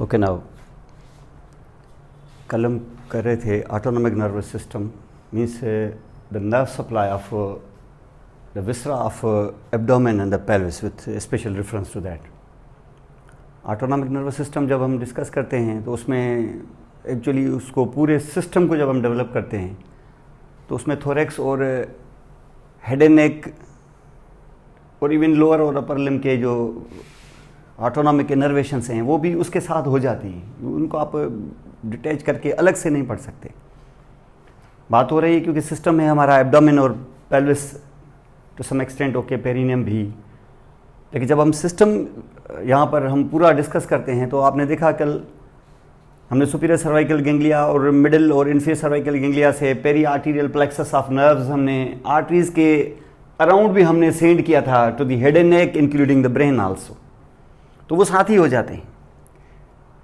Okay now कल हम कर रहे थे autonomic nervous system means the nerve supply of the viscera of abdomen and the pelvis with special reference to that. Autonomic nervous system जब हम discuss करते हैं तो उसमें एक्चुअली उसको पूरे सिस्टम को जब हम डेवलप करते हैं तो उसमें थोरेक्स और हेड एंड नेक और इवन लोअर और अपर लिम्ब के जो ऑटोनॉमिक इनर्वेशंस हैं वो भी उसके साथ हो जाती हैं। उनको आप डिटैच करके अलग से नहीं पढ़ सकते। बात हो रही है क्योंकि सिस्टम है हमारा एब्डोमेन और pelvis to some extent okay perineum भी, लेकिन जब हम सिस्टम यहाँ पर हम पूरा डिस्कस करते हैं तो आपने देखा कल हमने सुपीरियर सर्वाइकल गैंग्लिया और मिडिल और इन्फीरियर सर्वाइकल गैंग्लिया से peri arterial plexus of nerves हमने आर्टरीज के अराउंड भी हमने सेंड किया था to the head and neck including the brain also, तो वो साथ ही हो जाते हैं।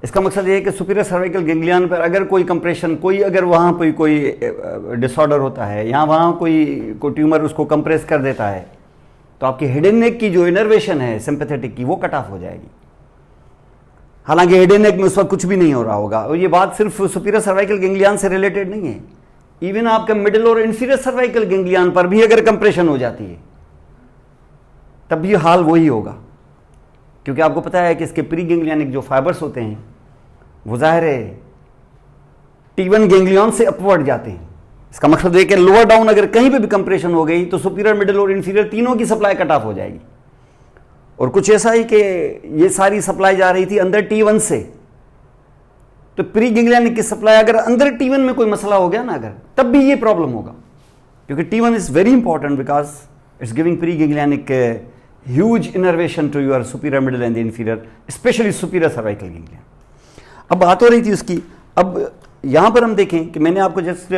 इसका मकसद ये है कि सुपीरियर सर्वाइकल गैंग्लियन पर अगर कोई कंप्रेशन अगर वहाँ पर कोई डिसऑर्डर होता है या वहाँ कोई ट्यूमर उसको कंप्रेस कर देता है तो आपकी हेड एंड नेक की जो इनर्वेशन है सिंपैथेटिक की वो कट ऑफ हो जाएगी। हालांकि हेड एंड नेक में उस वक्त कुछ भी नहीं हो रहा होगा और ये बात सिर्फ सुपीरियर सर्वाइकल गैंग्लियन से रिलेटेड नहीं है, इवन आपके मिडिल और इन्फीरियर सर्वाइकल गैंग्लियन पर भी अगर कंप्रेशन हो जाती है तब भी हाल वही होगा, क्योंकि आपको पता है कि इसके प्री गैंग्लियनिक जो फाइबर्स होते हैं वो जाहिर है T1 गैंग्लियन से अपवर्ड जाते हैं। इसका मकसद है कि लोअर डाउन अगर कहीं पे भी कंप्रेशन हो गई तो सुपीरियर मिडिल और इन्फीरियर तीनों की सप्लाई कट ऑफ हो जाएगी। और कुछ ऐसा ही कि ये सारी सप्लाई जा रही थी अंदर T1 से, तो प्री गैंग्लियनिक की सप्लाई अगर अंदर T1 में कोई मसला हो गया ना अगर, तब भी ये प्रॉब्लम होगा, क्योंकि T1 is very important because it's giving pre ganglionic huge innervation to your superior middle and inferior specially superior cervical ganglion. अब बात हो रही थी उसकी। अब यहां पर हम देखें कि मैंने आपको जस्ट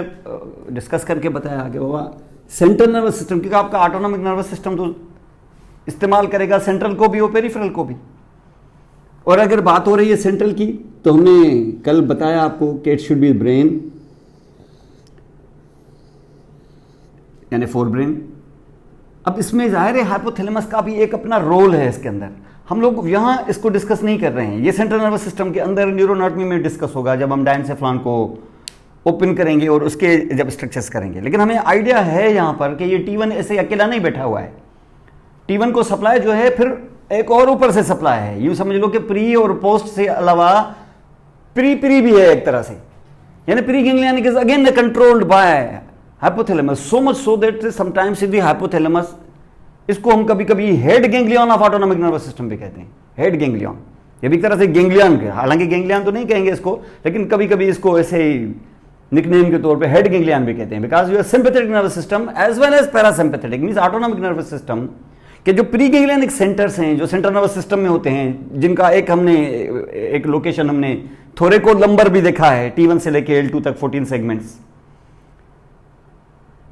डिस्कस करके बताया कि बाबा सेंट्रल नर्वस सिस्टम, क्योंकि आपका ऑटोनोमिक नर्वस सिस्टम तो इस्तेमाल करेगा सेंट्रल को भी और पेरिफेरल को भी। और अगर बात हो रही है सेंट्रल की तो हमने कल बताया आपको कि इट शुड बी ब्रेन यानी फोर ब्रेन। अब इसमें जाहिर है हाइपोथैलेमस का भी एक अपना रोल है इसके अंदर। हम लोग यहाँ इसको डिस्कस नहीं कर रहे हैं, ये सेंट्रल नर्वस सिस्टम के अंदर न्यूरोनाटमी में डिस्कस होगा जब हम डायनसेफ्लॉन को ओपन करेंगे और उसके जब स्ट्रक्चर्स करेंगे। लेकिन हमें आइडिया है यहाँ पर कि ये T1 ऐसे अकेला नहीं बैठा हुआ है। T1 को सप्लाई जो है फिर एक और ऊपर से सप्लाई है, यूं समझ लो कि प्री और पोस्ट से अलावा प्री भी है एक तरह से, यानी pre ganglionic is again controlled by hypothalamus, so much so that sometimes in the hypothalamus इसको हम कभी कभी head ganglion of autonomic nervous system भी कहते हैं। हेड गैंग्लियन ये भी एक तरह से गैंग्लियन के, हालांकि गैंग्लियन तो नहीं कहेंगे इसको, लेकिन कभी कभी इसको ऐसे ही निकनेम के तौर पे हेड गैंग्लियन भी कहते हैं because your sympathetic nervous system as well as parasympathetic means autonomic nervous system के जो प्री गैंग्लियनिक सेंटर्स हैं जो सेंट्रल नर्वस सिस्टम में होते हैं, जिनका एक लोकेशन हमने थोरेकोलंबर भी देखा है, T1 से लेके L2 तक 14 सेगमेंट्स।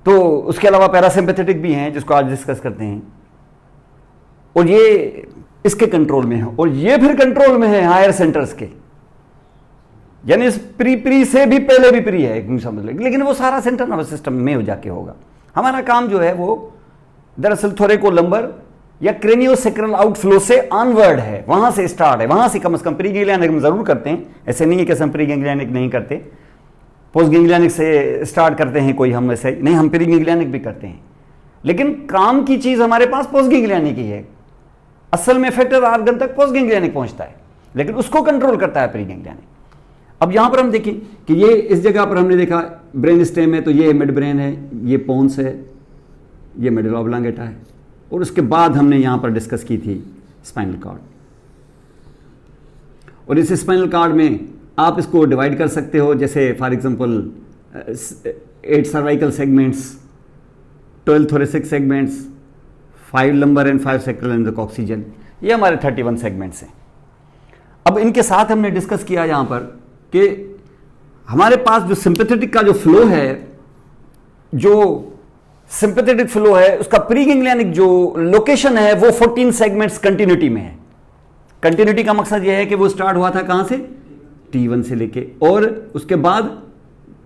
तो उसके अलावा पैरासिम्पैथेटिक भी हैं जिसको आज डिस्कस करते हैं, और ये इसके कंट्रोल में है, और ये फिर कंट्रोल में है हायर सेंटर्स के, यानी इस प्री से भी पहले भी प्री है समझ लो, लेकिन वो सारा सेंट्रल नर्वस सिस्टम में हो जाके होगा। हमारा काम जो है वो दरअसल थोरेकोलंबर या क्रेनियोसेक्रल आउटफ्लो से ऑनवर्ड है, वहां से स्टार्ट है, वहां से कम से कम प्री गैंग्लियनिक हम जरूर करते हैं, ऐसे नहीं है कि हम प्री गैंग्लियनिक नहीं करते, पोस्ट गैंग्लियनिक से स्टार्ट करते हैं कोई, हम ऐसे नहीं, हम प्री गैंग्लियनिक भी करते हैं, लेकिन काम की चीज हमारे पास पोस्ट गैंग्लियनिक ही है। असल में इफेक्टर ऑर्गन तक पोस्ट गैंग्लियनिक पहुंचता है, लेकिन उसको कंट्रोल करता है प्री गैंग्लियनिक। अब यहां पर हम देखें कि ये इस जगह पर हमने देखा ब्रेन स्टेम है, तो ये मिड ब्रेन है, ये पोन्स है, ये मेडुला ऑब्लांगेटा है, और उसके बाद हमने यहां पर डिस्कस की थी स्पाइनल कॉर्ड। और इस स्पाइनल कॉर्ड में आप इसको डिवाइड कर सकते हो, जैसे for example 8 cervical segments, 12 thoracic segments, 5 lumbar and 5 sacral and coccygeal, ये हमारे 31 सेगमेंट्स हैं। अब इनके साथ हमने डिस्कस किया यहां पर कि हमारे पास जो सिंपैथेटिक का जो फ्लो है, जो सिंपैथेटिक फ्लो है, उसका प्री गैंग्लियनिक जो लोकेशन है वो 14 सेगमेंट्स कंटिन्यूटी में है। कंटिन्यूटी का मकसद यह है कि वो स्टार्ट हुआ था कहां से, T1 से लेके, और उसके बाद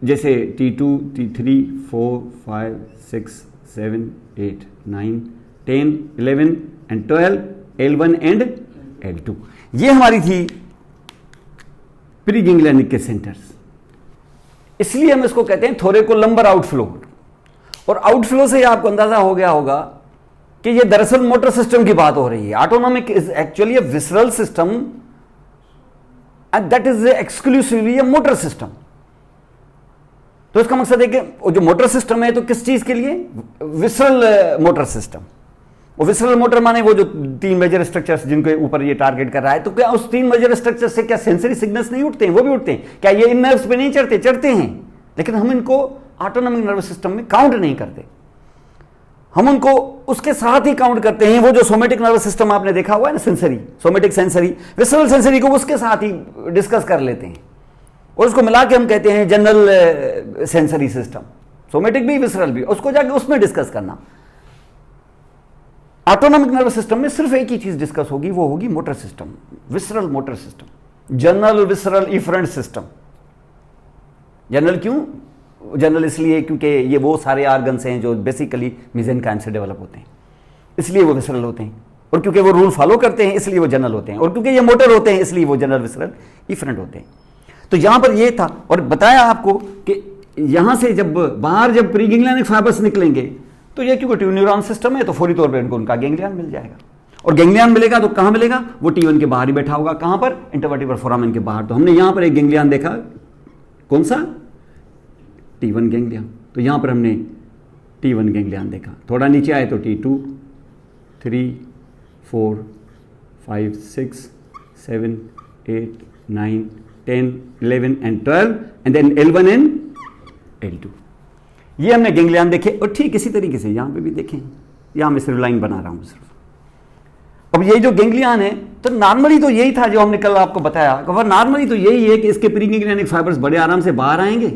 जैसे T2, T3, 4, 5, 6, 7, 8, 9, 10, 11 and 12, L1 and L2। ये हमारी थी प्री गैंग्लियनिक के सेंटर्स। इसलिए हम इसको कहते हैं थोरेकोलम्बर आउटफ्लो। और आउटफ्लो से आपको अंदाजा हो गया होगा कि ये दरअसल मोटर सिस्टम की बात हो रही है। Autonomic is actually a visceral system and that is exclusively a motor system. तो इसका मकसद है कि जो मोटर सिस्टम है तो किस चीज के लिए? Visceral motor system. वो विसरल मोटर माने वो जो 3 मेजर स्ट्रक्चर्स जिनके ऊपर ये टारगेट कर रहा है। तो क्या उस 3 मेजर स्ट्रक्चर से क्या सेंसरी सिग्नल्स नहीं उठते हैं? वो भी उठते हैं। क्या ये इन नर्व्स पे नहीं चढ़ते? चढ़ते हैं, लेकिन हम इनको ऑटोनॉमिक नर्वस सिस्टम में काउंट नहीं करते। हम उनको उसके साथ ही काउंट करते हैं। वो जो सोमेटिक नर्वस सिस्टम आपने देखा हुआ है ना, sensory, somatic sensory, visceral sensory को उसके साथ ही डिस्कस कर लेते हैं और उसको मिला के हम कहते हैं जनरल सेंसरी सिस्टम। सोमेटिक भी विसरल भी, उसको जाके उसमें डिस्कस करना। ऑटोनॉमिक नर्वस सिस्टम में सिर्फ एक ही चीज डिस्कस होगी, वो होगी motor system, visceral motor system, general visceral efferent system. General क्यों? जनरल इसलिए क्योंकि ये वो सारे आर्गन्स हैं जो बेसिकली मेसेनकाइम से डेवलप होते हैं, इसलिए वो विसरल होते हैं। और क्योंकि वो रूल फॉलो करते हैं इसलिए वो जनरल होते हैं। और क्योंकि ये मोटर होते हैं इसलिए वो जनरल विसरल इफरेंट होते हैं। तो यहां पर ये था और बताया आपको कि यहां से जब बाहर जब प्री गैंग्लियनिक फाइबर्स निकलेंगे तो ये क्योंकि ट्यूब न्यूरॉन सिस्टम है तो फौरी तौर पर इनको उनका गैंग्लियन मिल जाएगा। और गैंग्लियन मिलेगा तो कहां मिलेगा? वो T1 के बाहर ही बैठा होगा। कहां पर? इंटरवर्टिब्रल फोरामेन के बाहर। तो हमने यहां पर एक गैंग्लियन देखा, कौन सा? T1 ganglion. तो यहां पर हमने T1 गैंग्लियन देखा। थोड़ा नीचे आए तो T2, 3, 4, 5, 6, 7, 8, 9, 10, 11 and 12 and then L1 and L2। ये हमने गैंग्लियन देखे। और ठीक इसी तरीके से यहां पे भी देखें। यहां मैं सिर्फ लाइन बना रहा हूं सिर्फ। अब ये जो गैंग्लियन है तो नॉर्मली तो यही था जो हमने कल आपको बताया। नॉर्मली तो यही है कि इसके प्री गैंग्लियनिक फाइबर्स बड़े आराम से बाहर आएंगे,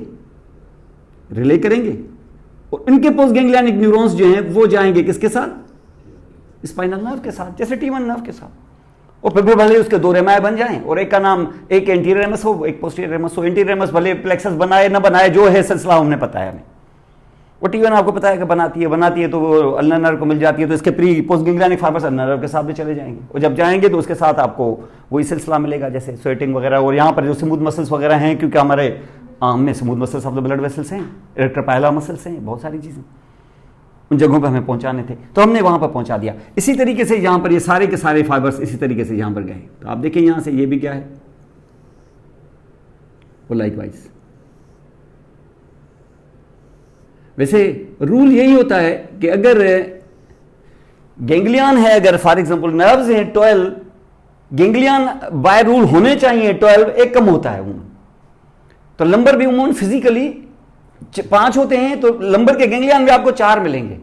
रिले करेंगे और इनके पोस्ट गैंग्लियनिक न्यूरॉन्स जो हैं वो जाएंगे किसके साथ? स्पाइनल नर्व के साथ, जैसे T1 नर्व के साथ। और फिर भले उसके 2 रेमाए बन जाएं और एक का नाम, एक एंटीरियर रेमस हो, एक पोस्टीरियर रेमस हो। एंटीरियर रेमस भले प्लेक्सस बनाए ना बनाए, जो है सिलसिला हमने बताया हमें। वो T1 आपको पता है कि बनाती है तो वो अल्नर नर्व को मिल जाती है। तो इसके pre post ganglionic fibres ulnar nerve के साथ भी चले जाएंगे और जब जाएंगे तो उसके साथ आपको वही सिलसिला मिलेगा जैसे स्वेटिंग वगैरह। और यहाँ पर जो स्मूथ मसल्स वगैरह हैं, क्योंकि हमारे आम में smooth muscles of the blood vessels हैं, इरेक्टर पायला मसल्स हैं, बहुत सारी चीज़ें उन जगहों पर हमें पहुंचाने थे तो हमने वहां पर पहुंचा दिया। इसी तरीके से यहां पर ये सारे के सारे फाइबर्स इसी तरीके से यहां पर गए। तो आप देखें यहां से ये भी क्या है, वो लाइकवाइज। वैसे रूल यही होता है कि अगर गैंग्लियन है, अगर फॉर एग्जांपल नर्व्स हैं 12, गैंग्लियन बाय रूल होने चाहिए 12, एक कम होता है उम्र। तो लंबर भी उम्र फिजिकली 5 होते हैं तो लंबर के गैंग्लियन में आपको 4 मिलेंगे।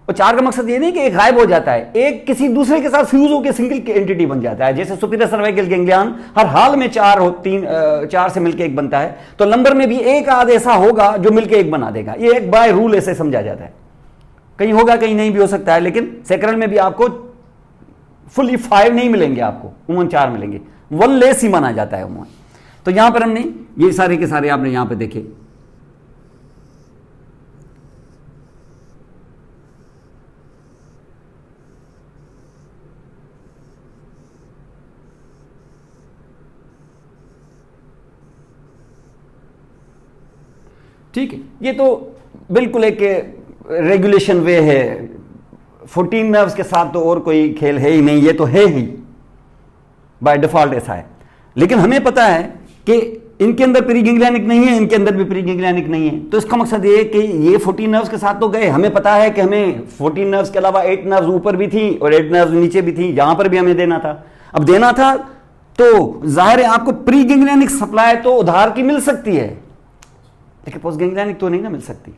और 4 का मकसद ये नहीं कि एक गायब हो जाता है, एक किसी दूसरे के साथ फ्यूज होकर सिंगल एंटिटी बन जाता है। जैसे सुपीरियर सर्वाइकल गैंग्लियन हर हाल में 4 से मिलकर एक बनता है, तो लंबर में भी एक आध ऐसा होगा जो मिलकर एक बना देगा। ये एक बाय रूल ऐसे समझा जाता है। कहीं होगा कहीं नहीं भी हो सकता है, लेकिन सेक्रल में भी आपको फुली 5 नहीं मिलेंगे, आपको उमन 4 मिलेंगे। 1 लेस ही माना जाता है उमन। तो यहां पर हमने ये सारे के सारे आपने यहां पर देखे। ठीक है, ये तो बिल्कुल एक रेगुलेशन वे है। 14 नर्व्स के साथ तो और कोई खेल है ही नहीं, ये तो है ही बाय डिफॉल्ट ऐसा है। लेकिन हमें पता है कि इनके अंदर प्री गैंग्लियनिक नहीं है, इनके अंदर भी प्री गैंग्लियनिक नहीं है। तो इसका मकसद ये है कि ये 14 नर्व्स के साथ तो गए। हमें पता है कि हमें 14 नर्व्स के अलावा 8 नर्व्स ऊपर भी थी और 8 नर्व्स नीचे भी थी, यहां पर भी हमें देना था। अब देना था तो जाहिर है आपको प्री गैंग्लियनिक सप्लाई तो उधार की मिल सकती है, लेकिन पोस्ट गैंग्लियनिक तो नहीं ना मिल सकती।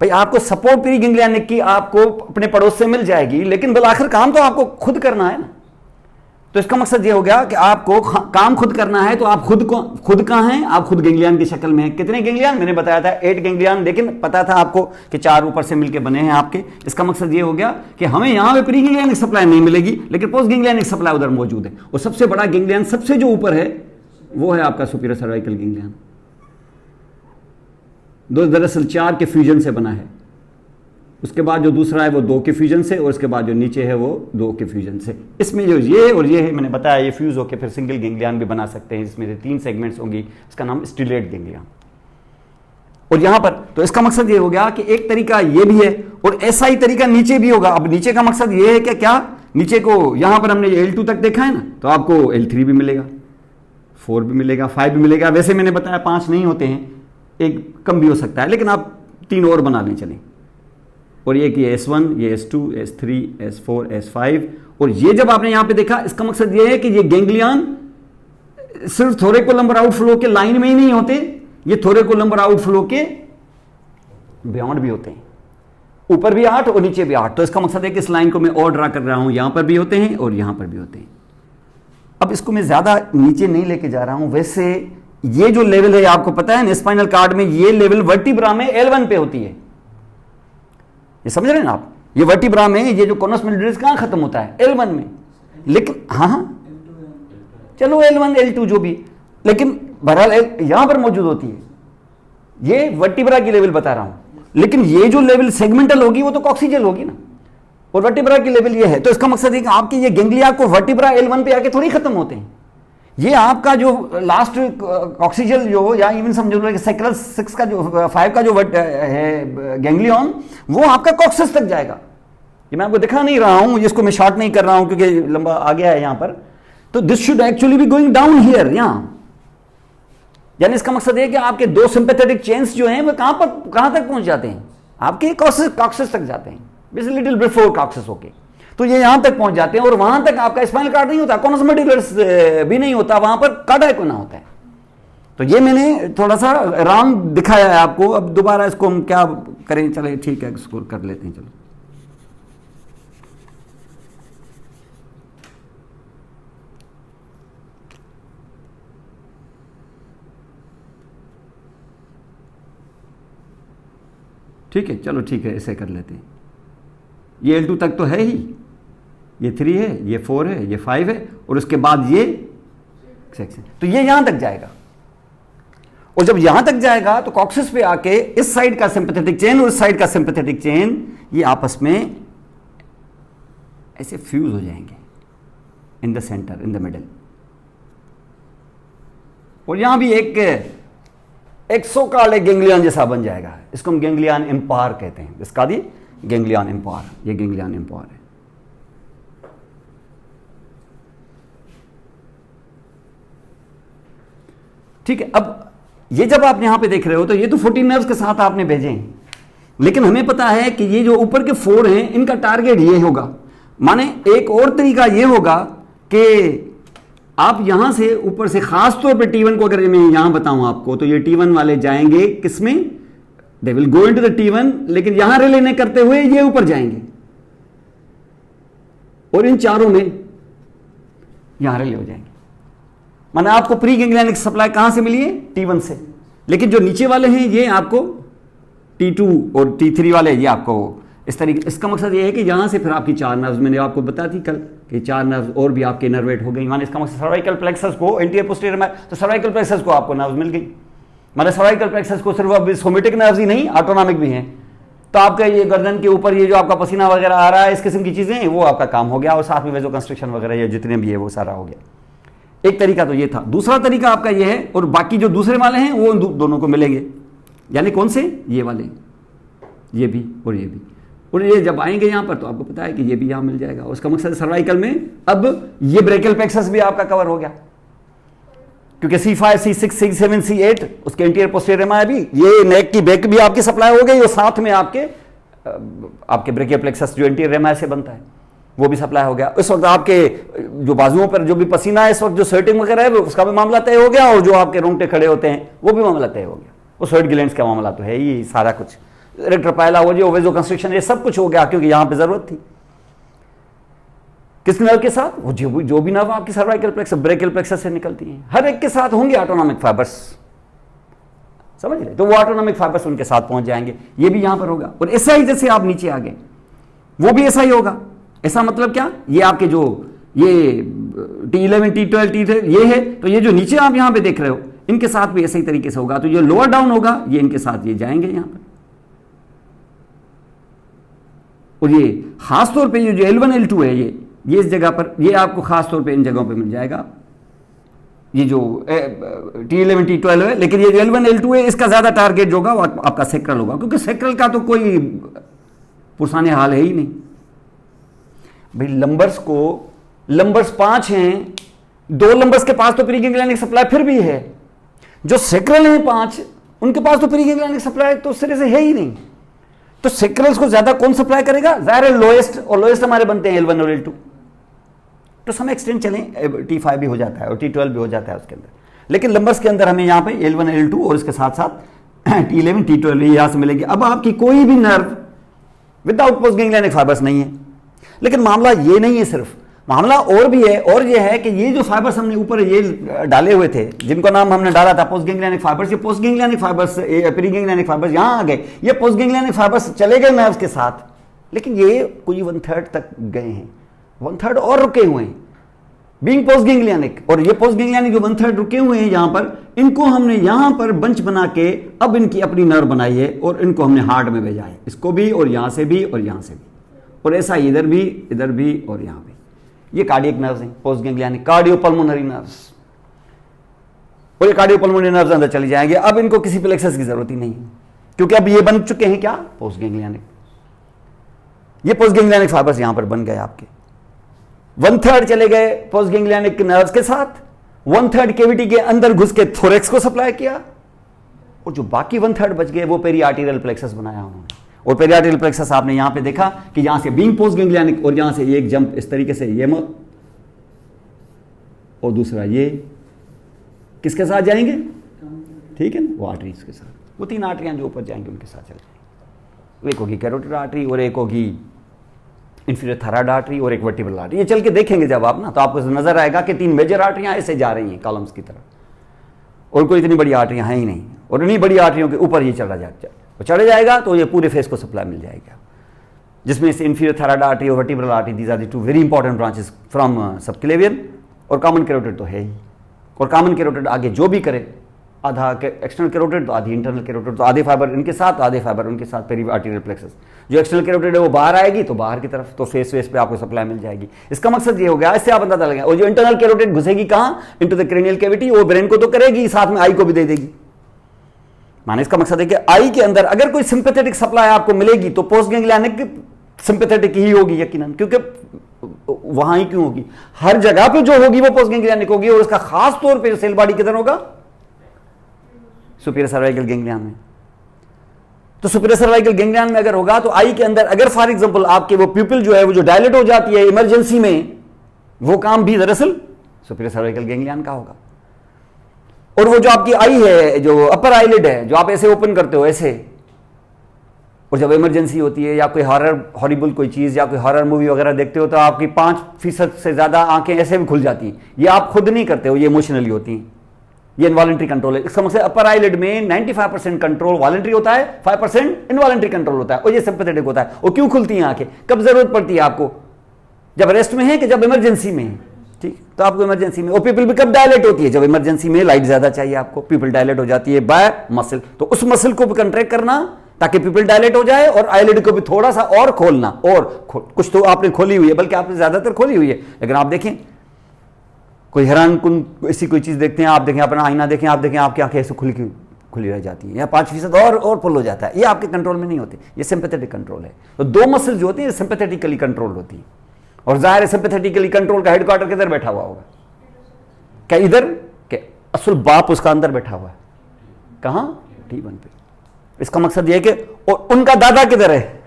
भाई आपको सपोर्ट प्री गैंग्लियनिक की आपको अपने पड़ोस से मिल जाएगी, लेकिन बिल आखिर काम तो आपको खुद करना है ना। तो इसका मकसद ये हो गया कि आपको काम खुद करना है। तो आप खुद कहां हैं? आप खुद गैंग्लियन की शक्ल में हैं। कितने गैंग्लियन? मैंने बताया था 8 गैंग्लियन, लेकिन पता था आपको कि 4 ऊपर से मिलकर बने हैं आपके। इसका मकसद ये हो गया कि हमें यहां पे प्री गैंग्लियनिक सप्लाई नहीं मिलेगी, लेकिन पोस्ट गैंग्लियनिक सप्लाई उधर मौजूद है। और सबसे बड़ा गैंग्लियन सबसे जो ऊपर है वो है आपका सुपीरियर सर्वाइकल गैंग्लियन। दरअसल 4 के फ्यूजन से बना है। उसके बाद जो दूसरा है वो 2 के फ्यूजन से, और उसके बाद जो नीचे है वो 2 के फ्यूजन से। इसमें जो ये और ये है, मैंने बताया ये फ्यूज होकर फिर सिंगल गेंगलियन भी बना सकते हैं, जिसमें से 3 सेगमेंट्स होंगी, इसका नाम स्टिलेट गेंगलियन। और यहां पर तो इसका मकसद ये हो गया कि एक तरीका ये भी है और ऐसा ही तरीका नीचे भी होगा। अब नीचे का मकसद ये है कि क्या नीचे को यहां पर हमने L2 तक देखा है ना, तो आपको L3 भी मिलेगा, 4 भी मिलेगा, 5 भी मिलेगा। वैसे मैंने बताया 5 नहीं होते हैं, एक कम भी हो सकता है, लेकिन आप 3 और बना लें चलें। और ये कि S1, ये S2, S3, S4, S5। और ये जब आपने यहां पे देखा, इसका मकसद ये है कि ये गैंग्लियन सिर्फ थोरेकोलम्बर आउटफ्लो के लाइन में ही नहीं होते, ये थोरेकोलम्बर आउटफ्लो के बियॉन्ड भी होते हैं, ऊपर भी 8 और नीचे भी 8। तो इसका मकसद है कि इस लाइन को मैं और ड्रा कर रहा हूं, यहां पर भी होते हैं और यहां पर भी होते हैं। अब इसको मैं ज्यादा नीचे नहीं लेके जा रहा हूं। वैसे ये जो लेवल है आपको पता है ना, स्पाइनल कार्ड में ये लेवल वर्टिब्रा में L1 पे होती है, ये समझ रहे हैं ना आप। ये वर्टिब्रा में ये जो कॉनस मेडुलस कहां खत्म होता है, L1 में। लेकिन हाँ चलो L1 L2 जो भी, लेकिन बहरहाल यहां पर मौजूद होती है। ये वर्टिब्रा की लेवल बता रहा हूं, लेकिन ये जो लेवल सेगमेंटल होगी वो तो कॉक्सिजल होगी ना, और वर्टिब्रा की लेवल ये है। तो इसका मकसद है कि आपके ये गैंग्लिया को वर्टिब्रा L1 पे आके थोड़ी खत्म होते हैं। ये आपका जो लास्ट कॉक्सिजल जो, या इवन समझो कि सेक्युलर 6 का जो 5 का जो है गैंग्लियन, वो आपका कॉक्सिस तक जाएगा। ये मैं आपको दिखा नहीं रहा हूं, इसको मैं शॉर्ट नहीं कर रहा हूं क्योंकि लंबा आ गया है यहां पर। तो this should actually be going down here, यहां। यानी इसका मकसद है कि आपके 2 सिंपैथेटिक चेन्स जो हैं वो कहां तक पहुंच जाते हैं, आपके कॉक्सिस तक जाते हैं, बेसिकली लिटिल बिफोर कॉक्सिस होके। तो ये यहां तक पहुंच जाते हैं और वहां तक आपका स्पाइनल कार्ड नहीं होता, कॉनस मेडुलस भी नहीं होता, वहां पर कार्डियक कोना होता है। तो ये मैंने थोड़ा सा रॉन्ग दिखाया है आपको। अब दोबारा इसको हम क्या करें, चले ठीक है इसको कर लेते हैं। चलो ठीक है, चलो ठीक है, ऐसे कर लेते हैं। ये L2 तक तो है ही, ये 3 है, ये 4 है, ये 5 है, और उसके बाद ये सेक्शन, तो ये यहां तक जाएगा। और जब यहां तक जाएगा तो कॉक्सिस पे आके इस साइड का सिंपैथेटिक चेन और इस साइड का सिंपैथेटिक चेन ये आपस में ऐसे फ्यूज हो जाएंगे in the centre, in the middle. और यहां भी एक सो-कॉल्ड गैंग्लियन जैसा बन जाएगा, इसको हम गैंग्लियन एम्पायर कहते हैं। इसका भी गैंग्लियन एम्पायर, ये गैंग्लियन एम्पायर है। ठीक है, अब ये जब आप यहां पे देख रहे हो तो ये तो 14 नर्व्स के साथ आपने भेजे हैं, लेकिन हमें पता है कि ये जो ऊपर के 4 हैं इनका टारगेट ये होगा। माने एक और तरीका ये होगा कि आप यहां से ऊपर से, खास तौर पे T1 को अगर मैं यहां बताऊं आपको, तो ये T1 वाले जाएंगे किसमें, they will go into the T1, लेकिन यहां रिले नहीं करते हुए ये ऊपर जाएंगे और इन चारों में यहां रिले हो जाएंगे। माने आपको प्री गैंग्लियनिक सप्लाई कहां से मिली है, T1 से, लेकिन जो नीचे वाले हैं ये आपको T2 और T3 वाले ये आपको इस तरीके। इसका मकसद ये है कि यहां से फिर आपकी 4 नर्व्स, मैंने आपको बताया थी कल कि 4 नर्व्स और भी आपके इनर्वेट हो गई। माने इसका मकसद सर्वाइकल प्लेक्सस को, एंटीरियर पोस्टीरियर में, तो सर्वाइकल प्लेक्सस को आपको नर्व्स मिल गई। माने सर्वाइकल प्लेक्सस को सिर्फ अब सोमेटिक नर्व्स ही नहीं, ऑटोनॉमिक भी हैं। तो आपका ये गर्दन के ऊपर ये जो आपका पसीना वगैरह आ रहा है, इस किस्म की चीजें, वो आपका काम हो गया, और साथ में वेजो कंस्ट्रिक्शन वगैरह ये जितने भी है वो सारा हो गया। एक तरीका तो ये था। दूसरा तरीका आपका ये है, और बाकी जो दूसरे वाले हैं वो दोनों को मिलेंगे। यानी कौन से, ये वाले, ये भी और ये भी। और ये जब आएंगे यहां पर तो आपको पता है कि ये भी यहां मिल जाएगा। उसका मकसद सर्वाइकल में अब ये ब्रेकियल प्लेक्सस भी आपका कवर हो गया, क्योंकि C5, C6, C7, C8 उसके इंटीरियर पोस्टीरियर में भी, ये नेक की बैक भी आपकी सप्लाई हो गई, और साथ में आपके ब्रेकियल प्लेक्सस जो इंटीरियर रेमा से बनता है वो भी सप्लाई हो गया। इस वक्त आपके जो बाजुओं पर जो भी पसीना है, इस वक्त जो स्वेटिंग वगैरह है उसका भी मामला तय हो गया, और जो आपके रोंगटे खड़े होते हैं वो भी मामला तय हो गया। वो स्वेट ग्लैंड्स का मामला तो है ही, सारा कुछ इरेक्टर पायला हो जो वेजो कंस्ट्रिक्शन, ये सब कुछ हो गया, क्योंकि यहां पे जरूरत थी। किस नर्व के साथ, वो जो भी नर्व आपकी सर्वाइकल प्लेक्सस, ब्रेकियल प्लेक्सस से निकलती हैं, हर एक के साथ होंगे ऑटोनॉमिक फाइबर्स, समझ रहे। तो वो ऑटोनॉमिक फाइबर्स उनके साथ पहुंच जाएंगे। ये भी यहां पर होगा, और ऐसा ही जैसे आप नीचे आ गए वो भी ऐसा ही होगा। ऐसा मतलब क्या, ये आपके जो ये T11, T12, T13 ये है, तो ये जो नीचे आप यहां पे देख रहे हो इनके साथ भी ऐसे ही तरीके से होगा। तो ये लोअर डाउन होगा, ये इनके साथ ये जाएंगे यहां पर। और ये खास तौर पे ये जो L1 L2 है, ये इस जगह पर, ये आपको खास तौर पे इन जगहों पे मिल जाएगा। ये जो T11 T12 है, लेकिन ये जो L1 L2 है इसका ज्यादा टारगेट जो होगा वो आपका सेक्रल होगा, क्योंकि सेक्रल का तो कोई पुरसाने हाल है ही नहीं भाई। लंबर्स 5 हैं, 2 लंबर्स के पास तो प्रीगैंग्लियनिक सप्लाई फिर भी है, जो सेक्रल हैं 5 उनके पास तो प्रीगैंग्लियनिक सप्लाई तो सिरे से है ही नहीं। तो सेक्रल्स को ज्यादा कौन सप्लाई करेगा? जाहिर है लोएस्ट, और लोएस्ट हमारे बनते हैं L1 और L2। तो सम एक्सटेंड चलें T5 भी हो जाता है और T12 भी हो जाता है उसके अंदर, लेकिन नंबर्स के अंदर हमें यहाँ पे L1 L2 और इसके साथ साथ T11 T12 यहाँ से मिलेगी। अब आपकी कोई भी नर्व विदाउट पोस्टगैंग्लियनिक फाइबर्स नहीं है। लेकिन मामला ये नहीं है सिर्फ, मामला और भी है, और ये है कि ये जो फाइबर्स हमने ऊपर ये डाले हुए थे, जिनको नाम हमने डाला था पोस्टगैंग्लियनिक फाइबर्स, ये पोस्टगैंग्लियनिक फाइबर्स, प्रीगैंग्लियनिक फाइबर्स यहाँ आ गए। ये पोस्टगैंग्लियनिक फाइबर्स चले गए नर्व्स के साथ, लेकिन ये कोई 1/3 तक गए हैं, 1/3 और रुके हुए हैं बीइंग पोस्टगैंग्लियनिक। और ये पोस्टगैंग्लियनिक जो 1/3 रुके हुए हैं यहाँ पर, इनको हमने यहाँ पर बंच बना के अब इनकी अपनी नर्व बनाई है और इनको हमने हार्ट में भेजा है, इसको भी और यहाँ से भी और यहाँ से भी, और ऐसा इधर भी और यहाँ भी। ये कार्डियक नर्व्स हैं पोस्टगैंग्लियनिक, कार्डियोपल्मोनरी नर्व्स, और ये कार्डियोपल्मोनरी नर्व्स अंदर चली जाएंगे। अब इनको किसी प्लेक्सस की जरूरत ही नहीं है, क्योंकि अब ये बन चुके हैं क्या? पोस्टगैंग्लियनिक। ये पोस्टगैंग्लियनिक फाइबर्स यहां पर बन गए आपके, 1/3 चले गए पोस्टगैंग्लियनिक नर्व्स के साथ, 1/3 केविटी के अंदर घुस के थोरेक्स को सप्लाई किया, और जो बाकी 1/3 बच गए वो पेरी आर्टीरियल प्लेक्सस बनाया उन्होंने। और पेरी आर्टीरियल प्लेक्सस आपने यहां पे देखा कि यहां से बीइंग पोस्टगैंग्लियनिक, और यहां से एक जंप इस तरीके से ये और दूसरा ये किसके साथ जाएंगे? ठीक है ना, वो आर्टरीज के साथ, वो 3 आर्टरियां जो ऊपर जाएंगे उनके साथ चल जाएंगे। एक होगी कैरोटिड आर्टरी, और एक होगी इंफीरियर थायराइड आर्टरी, और एक वर्टिब्रल आर्टरी। ये चल के देखेंगे जब आप ना, तो आपको नजर आएगा कि 3 मेजर आर्टरियां ऐसे जा रही हैं कॉलम्स की तरफ, और कोई इतनी बड़ी आर्टरियां हैं ही नहीं, और इन्हीं बड़ी आर्टरियों के ऊपर ये चढ़े जाएगा तो ये पूरे फेस को सप्लाई मिल जाएगा, जिसमें से इंफीरियर थायराइड आर्टरी और vertebral artery, these are the 2 very important branches from subclavian. और कॉमन कैरोटिड तो है ही, और कॉमन कैरोटिड आगे जो भी करे, आधा एक्सटर्नल कैरोटिड तो आधी इंटरनल कैरोटिड, तो आधे फाइबर इनके साथ, आधे फाइबर उनके साथ, पेरी आर्टीरियल प्लेक्सस। जो एक्सटर्नल कैरोटिड है वो बाहर आएगी तो बाहर की तरफ, तो फेस पे आपको सप्लाई मिल जाएगी। इसका मकसद ये हो गया, इससे आप अंदाजा लगाएं। और जो इंटरनल कैरोटिड घुसेगी कहाँ? इनटू द क्रेनियल कैविटी, वो ब्रेन को तो करेगी, साथ में आई को भी दे देगी। माने इसका मकसद है कि आई के अंदर अगर कोई सिंपैथेटिक सप्लाई आपको मिलेगी तो पोस्टगैंग्लियनिक सिंपैथेटिक ही होगी यकीनन, क्योंकि वहां ही क्यों होगी, हर जगह पे जो होगी वो पोस्टगैंग्लियनिक होगी, और उसका खास तौर पे सेल बॉडी किधर होगा? सुपीरियर सर्वाइकल गैंग्लियन में। तो सुपीरियर सर्वाइकल गैंग्लियन में अगर होगा तो आई के अंदर अगर फॉर एग्जांपल आपके वो प्यूपिल जो है वो जो डायलेट हो जाती है इमरजेंसी में, वो काम भी दरअसल सुपीरियर सर्वाइकल गैंग्लियन का होगा। और वो जो आपकी आई है, जो अपर आईलिड है, जो आप ऐसे ओपन करते हो ऐसे, और जब इमरजेंसी होती है या कोई हॉरिबल कोई चीज या कोई हॉरर मूवी वगैरह देखते हो तो आपकी 5% से ज्यादा आंखें ऐसे भी खुल जाती हैं। ये आप खुद नहीं करते हो, ये इमोशनली होती हैं, ये इनवॉलंटरी कंट्रोल है। इसका मतलब अपर आईलिड में 95% कंट्रोल वॉलंटरी होता है, 5% इनवॉलंटरी कंट्रोल होता है, और ये सिंपैथेटिक होता है। और क्यों खुलती हैं आंखें? कब जरूरत पड़ती है आपको? जब रेस्ट में है कि जब इमरजेंसी में है? ठीक, तो आपको इमरजेंसी में। और पीपल भी कब डायलेट होती है? जब इमरजेंसी में लाइट ज्यादा चाहिए आपको, पीपल डायलेट हो जाती है बाय मसल। तो उस मसल को भी कंट्रैक्ट करना ताकि पीपल डायलेट हो जाए, और आईलिड को भी थोड़ा सा और खोलना, और कुछ तो आपने खोली हुई है, बल्कि आपने ज्यादातर खोली हुई है, लेकिन आप देखें कोई हैरान कुन ऐसी कोई चीज देखते हैं, आप देखें अपना आईना देखें, आप देखें आपकी आंखें ऐसे खुली रह जाती है, या 5% और पुल हो जाता है। ये आपके कंट्रोल में नहीं होती, ये सिंपैथेटिक कंट्रोल है। तो 2 मसल जो होती है सिंपैथेटिकली कंट्रोल होती है, और जाहिर है सिंपैथेटिकली कंट्रोल का हेडक्वार्टर किधर बैठा हुआ होगा? क्या इधर? क्या असल बाप उसका अंदर बैठा हुआ है, कहां? T1 पे। इसका मकसद यह है कि, और उनका दादा किधर है?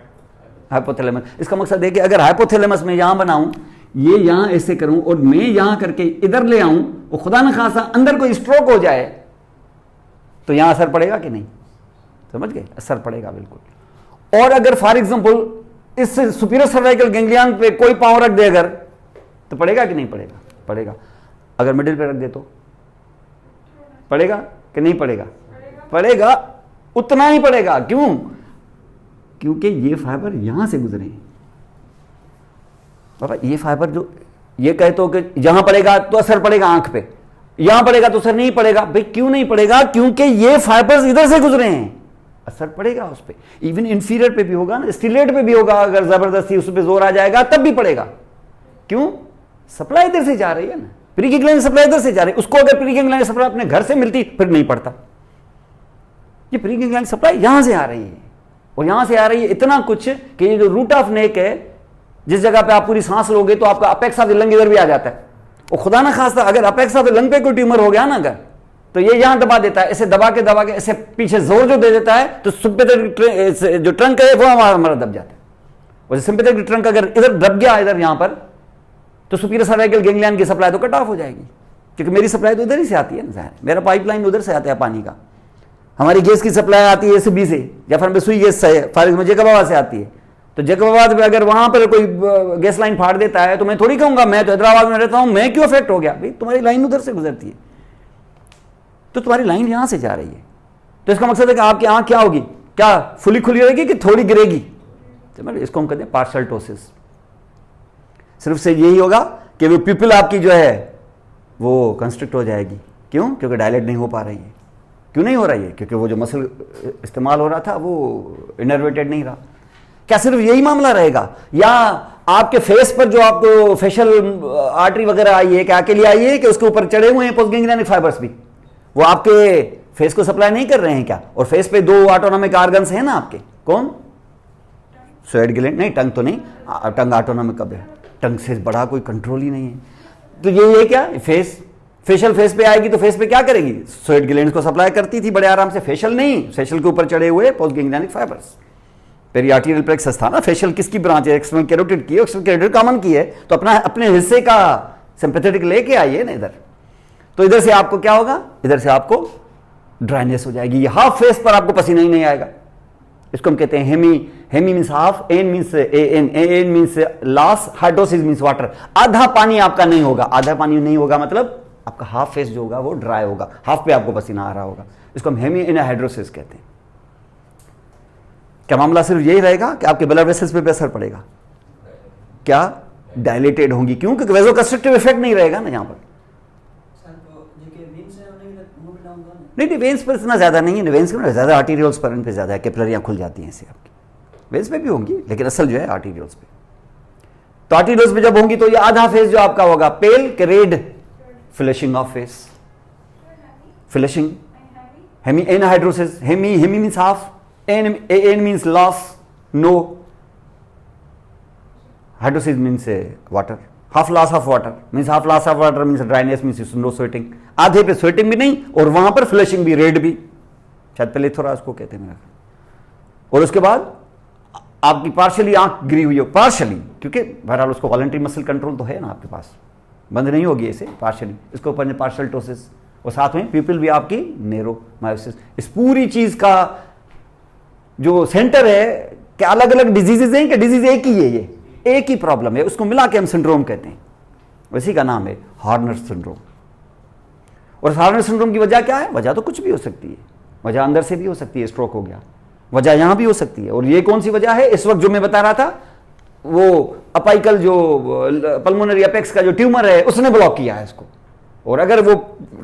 हाइपोथैलेमस। इसका मकसद है कि अगर हाइपोथैलेमस में यहां बनाऊं, ये यहां ऐसे करूं, और मैं यहां करके इधर ले आऊं, और खुदा न खासा अंदर कोई स्ट्रोक हो जाए तो यहां असर पड़ेगा कि नहीं? समझ गए? असर पड़ेगा बिल्कुल। और अगर फॉर एग्जांपल इस सुपीरियर सर्वाइकल गैंग्लियन पे कोई पावर रख दे अगर, तो पड़ेगा कि नहीं पड़ेगा? पड़ेगा। अगर मिडिल पे रख दे तो पड़ेगा कि नहीं पड़ेगा? पड़ेगा, उतना ही पड़ेगा। क्यों? क्योंकि ये फाइबर यहां से गुजरे हैं बाबा। ये फाइबर जो ये कहते हो कि यहां पड़ेगा तो असर पड़ेगा आंख पे, यहां पड़ेगा तो असर नहीं पड़ेगा। भाई क्यों नहीं पड़ेगा? क्योंकि ये फाइबर्स इधर से गुजरे हैं, असर असर पड़ेगा उस पर, इवन इंफीरियर पे भी होगा ना, स्टिलेट पे भी होगा, अगर जबरदस्ती उस पर जोर आ जाएगा तब भी पड़ेगा। क्यों? सप्लाई इधर से जा रही है ना, प्री गैंग्लियन सप्लाई इधर से जा रही है, उसको अगर प्री गैंग्लियन सप्लाई अपने घर से मिलती फिर नहीं पड़ता। ये प्री गैंग्लियन सप्लाई यहां से आ रही है, और यहां से आ रही है इतना कुछ कि ये जो रूट ऑफ नेक है, जिस जगह पे आप पूरी सांस लोगे तो आपका अपेक्स ऑफ द लंग इधर भी आ जाता है, और खुदा ना खास्ता अगर अपेक्स ऑफ द लंग पे कोई ट्यूमर हो गया ना अगर, तो ये यहां दबा देता है, इसे दबा के इसे पीछे जोर जो दे देता है, तो सिंपैथेटिक जो ट्रंक है वो हमारा दब जाता है। और सिंपैथेटिक ट्रंक अगर इधर दब गया इधर यहां पर, तो सुपीरियर सर्वाइकल गैंग्लियन की सप्लाई तो कट ऑफ हो जाएगी, क्योंकि मेरी सप्लाई तो उधर ही से आती है ना, जाहिर मेरा पाइपलाइन उधर से आता है पानी का। हमारी गैस की सप्लाई आती है एसबी से, या फिर सुई गैस से, फॉर में जैकबाबाद से आती है, तो जैकबाबाद में अगर वहां पर कोई गैस लाइन फाड़ देता है तो मैं थोड़ी कहूंगा मैं तो हैदराबाद में रहता हूं, मैं क्यों अफेक्ट हो गया? भाई तुम्हारी लाइन उधर से गुजरती है, तो तुम्हारी लाइन यहां से जा रही है, तो इसका मकसद है कि आपकी आंख क्या होगी, क्या फुली खुली रहेगी कि थोड़ी गिरेगी? तो इसको हम कहते हैं पार्शियल टोसिस। सिर्फ से यही होगा कि वो पिपल आपकी जो है वो कंस्ट्रिक्ट हो जाएगी। क्यों? क्योंकि डायलेट नहीं हो पा रही है। क्यों नहीं हो रही है? क्योंकि वो जो मसल इस्तेमाल हो रहा था वो इनर्वेटेड नहीं रहा। क्या सिर्फ यही मामला रहेगा, या आपके फेस पर जो आपको फेशियल आर्टरी वगैरह आई है, क्या अकेली आई है कि उसके ऊपर चढ़े हुए हैं पोस्ट गैंग्लियनिक फाइबर्स भी, वो आपके फेस को सप्लाई नहीं कर रहे हैं क्या? और फेस पे 2 ऑटोनॉमिक ऑर्गन्स हैं ना आपके, कौन? स्वेट ग्लैंड नहीं, टंग तो नहीं, टंग ऑटोनॉमिक कब है? टंग से बड़ा कोई कंट्रोल ही नहीं है। तो ये क्या फेस, फेशियल फेस पे आएगी तो फेस पे क्या करेगी? स्वेट ग्लैंड्स को सप्लाई करती थी बड़े आराम से, फेशियल नहीं, फेशियल के ऊपर चढ़े हुए पोस्ट गैंग्लियनिक फाइबर्स। पेरियार्टियल प्लेक्सस था ना, फेशियल किसकी ब्रांच है? एक्सटर्नल कैरोटिड की, एक्सटर्नल कैरोटिड कॉमन की है, तो अपने हिस्से का सिंपैथेटिक लेके आइए ना इधर, तो इधर से आपको क्या होगा? इधर से आपको ड्राइनेस हो जाएगी, ये हाफ फेस पर आपको पसीना ही नहीं आएगा। इसको हम कहते हैं hemi means half, an means loss, hidrosis means water. आधा पानी आपका नहीं होगा, आधा पानी नहीं होगा मतलब आपका हाफ फेस जो होगा वो ड्राई होगा, हाफ पे आपको पसीना आ रहा होगा। इसको हम हेमी एनहाइड्रोसिस कहते हैं। क्या मामला सिर्फ यही रहेगा कि आपके ब्लड वेसल्स पे असर पड़ेगा? क्या डायलेटेड होंगी? क्यों? क्योंकि वेसोकंस्ट्रिक्टिव इफेक्ट नहीं रहेगा ना यहां पर। नहीं, वेन्स पर इतना ज्यादा नहीं है, वेन्स पर ज्यादा, आर्टीरियल्स पर इन पे ज्यादा है, कैपिलरियां खुल जाती हैं इससे आपकी। वेन्स पे भी होंगी लेकिन असल जो है आर्टीरियल्स पे। तो आर्टीरियल्स पे जब होंगी तो ये आधा फेस जो आपका होगा पेल के red, flushing of face, flushing, hemi anhidrosis, hemi means half, an means loss, no, hidrosis means water, half loss of water means, half loss of water means dryness means no sweating, आधे पे sweating भी नहीं और वहां पर flushing भी, red भी, शायद पहले थोड़ा उसको कहते हैं मेरा। और उसके बाद आपकी पार्शियली आंख गिरी हुई हो, पार्शियली, क्योंकि बहरहाल उसको वॉलंटरी मसल कंट्रोल तो है ना आपके पास, बंद नहीं होगी ऐसे पार्शियली, इसको ऊपर पार्शियल टोसिस, और साथ में पीपल भी आपकी नैरो मायोसिस। इस पूरी चीज का जो सेंटर है, क्या अलग अलग डिजीजेज हैं कि डिजीज एक ही है? ये एक ही प्रॉब्लम है, उसको मिला के हम सिंड्रोम कहते हैं, उसी का नाम है हॉर्नर सिंड्रोम। और हॉर्नर सिंड्रोम की वजह क्या है? वजह तो कुछ भी हो सकती है, वजह अंदर से भी हो सकती है, स्ट्रोक हो गया, वजह यहां भी हो सकती है। और ये कौन सी वजह है? इस वक्त जो मैं बता रहा था, वो अपाइकल जो पल्मोनरी अपेक्स का जो ट्यूमर है उसने ब्लॉक किया है इसको, और अगर वो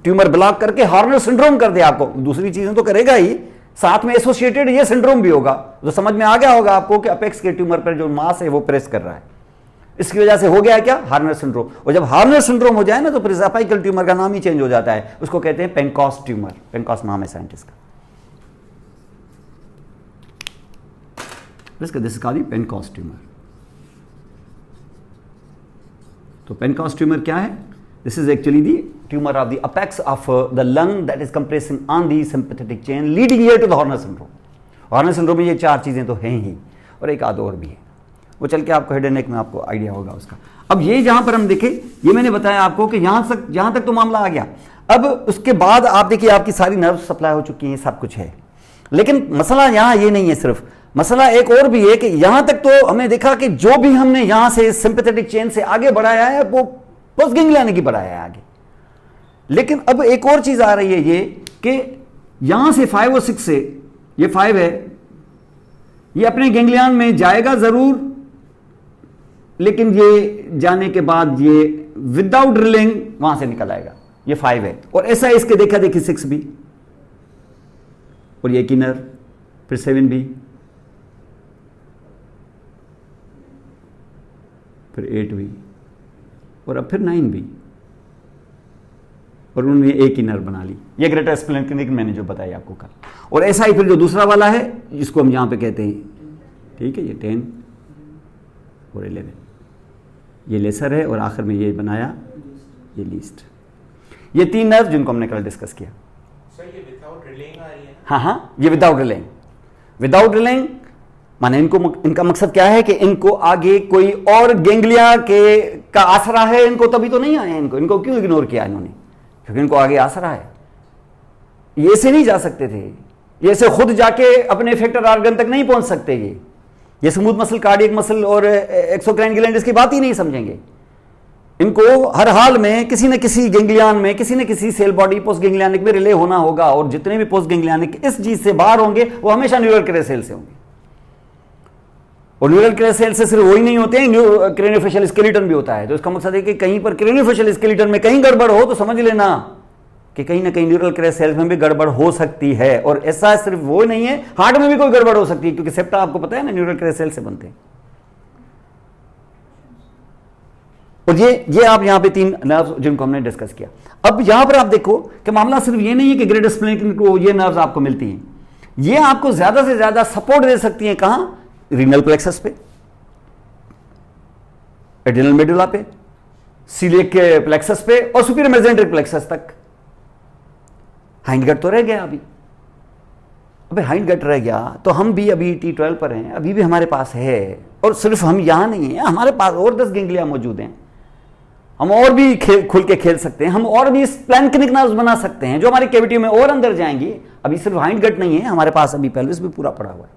ट्यूमर ब्लॉक करके हॉर्नर सिंड्रोम कर दे आपको, दूसरी चीजें तो करेगा ही, साथ में एसोसिएटेड ये सिंड्रोम भी होगा, तो समझ में आ गया होगा आपको कि अपेक्स के ट्यूमर पर जो मास है वो प्रेस कर रहा है, इसकी वजह से हो गया क्या? Horner syndrome. और जब हॉर्नर सिंड्रोम हो जाए ना तो फिर अपाइकल ट्यूमर का नाम ही चेंज हो जाता है, उसको कहते हैं पेनकॉस ट्यूमर, पेनकॉस नाम है साइंटिस्ट का, दिस इज कॉल्ड पेनकॉस ट्यूमर। तो पेनकॉस ट्यूमर क्या है? This is actually the tumor of the apex of the lung that is compressing on the sympathetic chain leading here to the Horner syndrome. Horner syndrome में ये 4 चीजें तो हैं ही, और एक आध और भी है, वो चल के आपको हेड एंड नेक में आपको आइडिया होगा उसका। अब ये जहां पर हम देखें, ये मैंने बताया आपको कि यहां तक तो मामला आ गया। अब उसके बाद आप देखिए आपकी सारी नर्व सप्लाई हो चुकी है, सब कुछ है, लेकिन मसला यहां ये नहीं है सिर्फ, मसला एक और भी है कि यहां तक तो हमने देखा कि जो भी हमने यहां से सिंपैथेटिक चेन से आगे बढ़ाया है वो पोस्ट गैंग्लियन की बढ़ाया है आगे। लेकिन अब एक और चीज आ रही है ये कि यहां से 5 और 6 से, ये 5 है, ये अपने गैंग्लियन में जाएगा जरूर, लेकिन ये जाने के बाद ये विदाउट ड्रिलिंग वहां से निकल आएगा, ये 5 है। और ऐसा इसके देखा देखी 6 भी, और ये किनर, फिर 7B, फिर 8B और अब फिर 9B, और उन्होंने एक ही नर्व बना ली। ये ग्रेटर स्प्लेनिक मैंने जो बताया आपको कल। और ऐसा ही फिर जो दूसरा वाला है जिसको हम यहां पे कहते हैं, ठीक है, ये 10 और 11, ये लेसर है, और आखिर में ये बनाया ये लीस्ट। ये 3 नर्व जिनको हमने कल डिस्कस किया। सर ये विदाउट रिलेइंग आ रही है? हाँ, ये विदाउट रिलेइंग। विदाउट रिलेइंग माने इनका मकसद क्या है कि इनको आगे कोई और गेंगलिया का आसरा है, इनको तभी तो नहीं आया, इनको क्यों इग्नोर किया इन्होंने? क्योंकि इनको आगे आसरा है। ये से नहीं जा सकते थे, ये से खुद जाके अपने इफेक्टर ऑर्गन तक नहीं पहुंच सकते। ये स्मूथ मसल, कार्डियक मसल और एक्सोक्राइन ग्लैंड इसकी बात ही नहीं समझेंगे। इनको हर हाल में किसी न किसी गेंगलियान में, किसी न किसी सेल बॉडी पोस्ट गेंगलियानिक में रिले होना होगा, और जितने भी पोस्ट गेंगलियानिक इस चीज से बाहर होंगे वो हमेशा न्यूरल क्रेसेल से होंगे। और न्यूरल क्रेसेल से सिर्फ वही नहीं होते हैं, क्रेनियोफेशियल स्केलेटन भी होता है। तो इसका मकसद है कि कहीं पर क्रेनियोफेशियल स्केलेटन में कहीं गड़बड़ हो तो समझ लेना कि कहीं ना कहीं न्यूरल क्रेसेल में भी गड़बड़ हो सकती है। और ऐसा सिर्फ वो नहीं है, हार्ट में भी कोई गड़बड़ हो सकती है, क्योंकि सेप्टा आपको पता है ना न्यूरल क्रेसेल से बनते हैं। और ये आप यहां पे 3 नर्व्स जिनको हमने डिस्कस किया। अब यहां पर आप देखो कि मामला सिर्फ ये नहीं है कि ग्रेटर स्प्लेनिक को ये नर्व्स आपको मिलती हैं, ये आपको ज्यादा से ज्यादा सपोर्ट दे सकती हैं। कहां? रीनल प्लेक्सस पे, एड्रिनल मेडुला पे, सीलिएक के प्लेक्सस पे और सुपीरियर मेसेंटेरिक प्लेक्सस तक। हाइंड गट तो रह गया अबे हाइंड गट रह गया तो हम भी अभी T12 पर हैं, अभी भी हमारे पास है। और सिर्फ हम यहां नहीं हैं, हमारे पास और 10 गेंगलिया मौजूद हैं। हम और भी खुल के खेल सकते हैं, हम और भी स्प्लैंकिनिक नर्व्स बना सकते हैं जो हमारी कैविटी में और अंदर जाएंगी। अभी सिर्फ हाइंड गट नहीं है हमारे पास, अभी पेल्विस भी पूरा पड़ा हुआ है।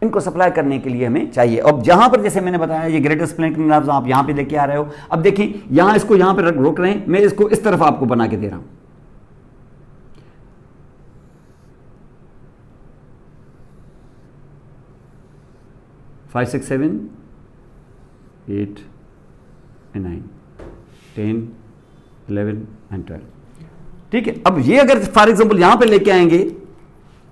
इनको सप्लाई करने के लिए हमें चाहिए। अब जहां पर जैसे मैंने बताया ये ग्रेटर स्प्लेनिक नर्व्स आप यहां पे लेके आ रहे हो। अब देखिए यहां इसको यहां पे रोक रहे हैं, मैं इसको इस तरफ आपको बना के दे रहा हूं। Five 6 7 8 9 10 11 and 12। ठीक है, अब ये अगर फॉर एग्जांपल यहां पे लेके आएंगे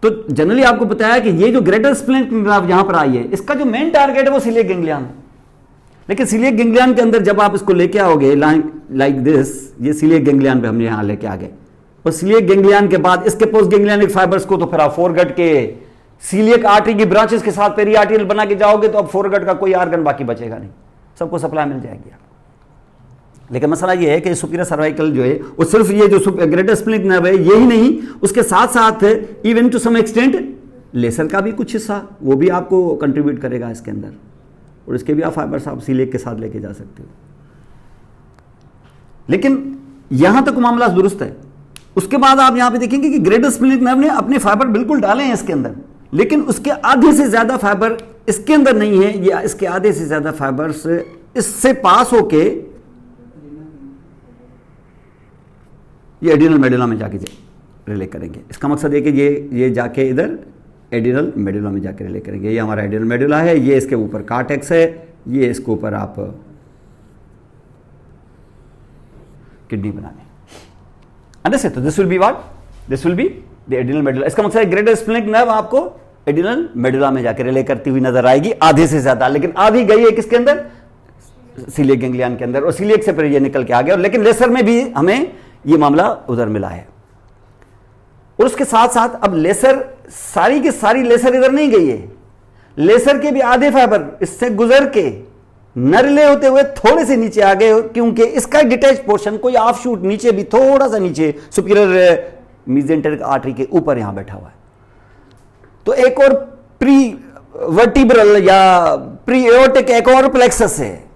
तो जनरली आपको बताया कि ये जो ग्रेटर स्प्लेनिक नर्व यहां पर आई है, इसका जो मेन टारगेट है वो सीलिएक गेंगलियन है। लेकिन सीलिएक गेंगलियन के अंदर जब आप इसको लेके आओगे लाइक दिस, ये सीलिएक गेंगलियन पे हमने यहां लेके आ गए, और सीलिएक गेंगलियन के बाद इसके पोस्ट गेंगलियनिक फाइबर्स को तो फिर आप फोरगट के सीलिएक आर्टरी की ब्रांचेस के साथ पेरी आर्टरियल बना के जाओगे तो अब फोरगट का कोई ऑर्गन बाकी बचेगा नहीं, सबको सप्लाई मिल जाएगी। लेकिन मसला ये है कि सुपीरियर सर्वाइकल जो है वो सिर्फ ये जो ग्रेटर स्प्लेनिक नर्व है यही नहीं, उसके साथ साथ even to some extent lesser का भी कुछ हिस्सा वो भी आपको कंट्रीब्यूट करेगा इसके अंदर, और इसके भी आप फाइबर्स आप सीलिएक के साथ लेके जा सकते हो। लेकिन यहां तक मामला दुरुस्त है। उसके बाद आप यहां पे देखेंगे कि ग्रेटर स्प्लेनिक नर्व ने अपने फाइबर बिल्कुल डाले हैं इसके अंदर, लेकिन उसके आधे से ज्यादा फाइबर इसके अंदर नहीं है, या इसके आधे से ज्यादा फाइबर्स इससे पास होके ये एड्रिनल मेडुला में जाके रिले करेंगे। इसका मकसद है कि ये जाके इधर एड्रिनल मेडुला में जाके रिले करेंगे। ये हमारा एड्रिनल मेडुला है, ये इसके ऊपर कार्टेक्स है, ये इसके ऊपर आप किडनी बनाने। अंडरस्टैंड? तो this will be what? This will be the adrenal medulla. इसका मकसद है ग्रेटर स्प्लेनिक नर्व आपको एड्रिनल मेडुला में जाके रिले करती हुई नजर आएगी आधे से ज्यादा, लेकिन आधी गई है किसके अंदर? सीलिएक गेंगलियन के अंदर, और सीलिएक से फिर ये निकल के आ गया। लेकिन लेसर में भी हमें ये मामला उधर मिला है। और उसके साथ साथ अब लेसर सारी की सारी लेसर इधर नहीं गई है, लेसर के भी आधे फाइबर इससे गुजर के नरले होते हुए थोड़े से नीचे आ गए, क्योंकि इसका डिटैच पोर्शन कोई ऑफ शूट नीचे भी थोड़ा सा नीचे सुपीरियर मेसेंटेरिक आर्टरी के ऊपर यहां बैठा हुआ है। तो एक और प्री वर्टिब्रल या प्री एओर्टिक एक और प्लेक्सस है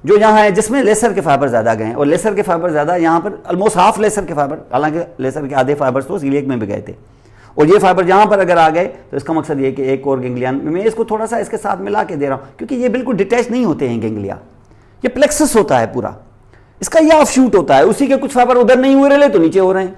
जो यहां है, जिसमें लेसर के फाइबर ज्यादा गए हैं। और लेसर के फाइबर ज्यादा यहां पर ऑलमोस्ट हाफ लेसर के फाइबर, हालांकि लेसर के आधे फाइबर्स तो सीलिएक में भी गए थे, और ये फाइबर यहां पर अगर आ गए तो इसका मकसद ये कि एक और गेंगलियन, मैं इसको थोड़ा सा इसके साथ मिला के दे रहा हूं क्योंकि ये बिल्कुल डिटैच नहीं होते हैं गेंगलिया, ये प्लेक्सस होता है पूरा, इसका ये ऑफ शूट होता है, उसी के कुछ फाइबर उधर नहीं हुए रहे तो नीचे हो रहे हैं,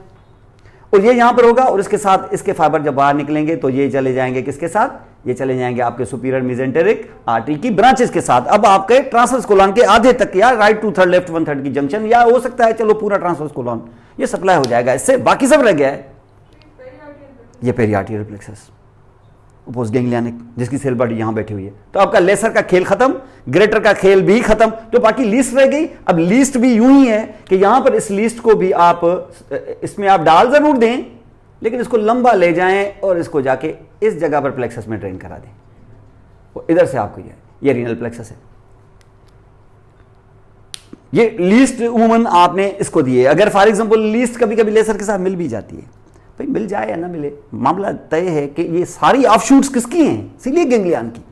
और ये यहां पर होगा, और इसके साथ इसके फाइबर जब बाहर निकलेंगे तो ये चले जाएंगे किसके साथ? ये चले जाएंगे आपके सुपीरियर मेसेंटेरिक आर्टरी की ब्रांचेस के साथ। अब आपके ट्रांसवर्स कोलन के आधे तक, या राइट 2/3 लेफ्ट 1/3 की जंक्शन, या हो सकता है चलो पूरा ट्रांसवर्स कोलन ये सप्लाई हो जाएगा, इससे बाकी सब रह गया है ये पेरियार्टियल प्लेक्सस। पोस्ट गैंग्लियनिक, जिसकी सेल बॉडी यहां बैठी हुई है। तो आपका लेसर का खेल खत्म, ग्रेटर का खेल भी खत्म, तो बाकी लीस्ट रह गई। अब लीस्ट भी यूं ही है कि यहां पर इस लीस्ट को भी आप इसमें आप डाल जरूर दें, लेकिन इसको लंबा ले जाएं और इसको जाके इस जगह पर प्लेक्सस में ड्रेन करा दें। वो इधर से आपको ये रीनल प्लेक्सस है। ये लीस्ट उमूमन आपने इसको दिए। अगर फॉर एग्जांपल लीस्ट कभी कभी लेसर के साथ मिल भी जाती है, भाई मिल जाए या ना मिले, मामला तय है कि ये सारी ऑफशूट्स किसकी हैं? सीलियक गैंग्लियन की,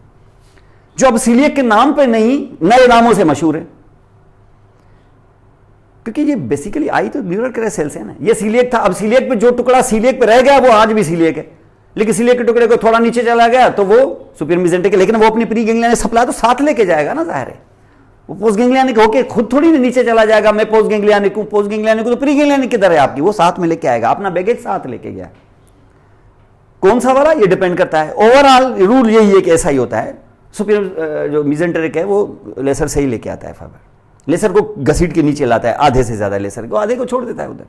जो अब सीलियक के नाम पे नहीं नए नामों से मशहूर है। क्योंकि ये बेसिकली आई तो न्यूरल क्रेस सेल्स है ना। ये सीलियक था, अब सीलियक पे जो टुकड़ा सीलियक पे रह गया वो आज भी सीलियक है, लेकिन सीलियक के टुकड़े को थोड़ा नीचे चला गया तो वो सुपीरियर मेसेंटेरिक है, लेकिन वो अपनी प्री गैंग्लियनिक सप्लाई तो साथ लेके जाएगा ना, जाहिर है। वो पोस्ट गैंग्लियनिक होके खुद थोड़ी ना नीचे चला जाएगा, मैं पोस्ट गैंग्लियनिक हूं, पोस्ट गैंग्लियनिक हूं, तो प्री गैंग्लियनिक किधर है आपकी? वो साथ में लेके आएगा, अपना बैगेज साथ लेके गया। कौन सा वाला? ये डिपेंड करता है। ओवरऑल रूल यही है कि ऐसा ही होता है। सुपीरियर जो मेसेंटेरिक है वो लेसर से ही लेके आता है फाइबर, लेसर को घसीट के नीचे लाता है, आधे से ज्यादा लेसर को, आधे को छोड़ देता है उधर।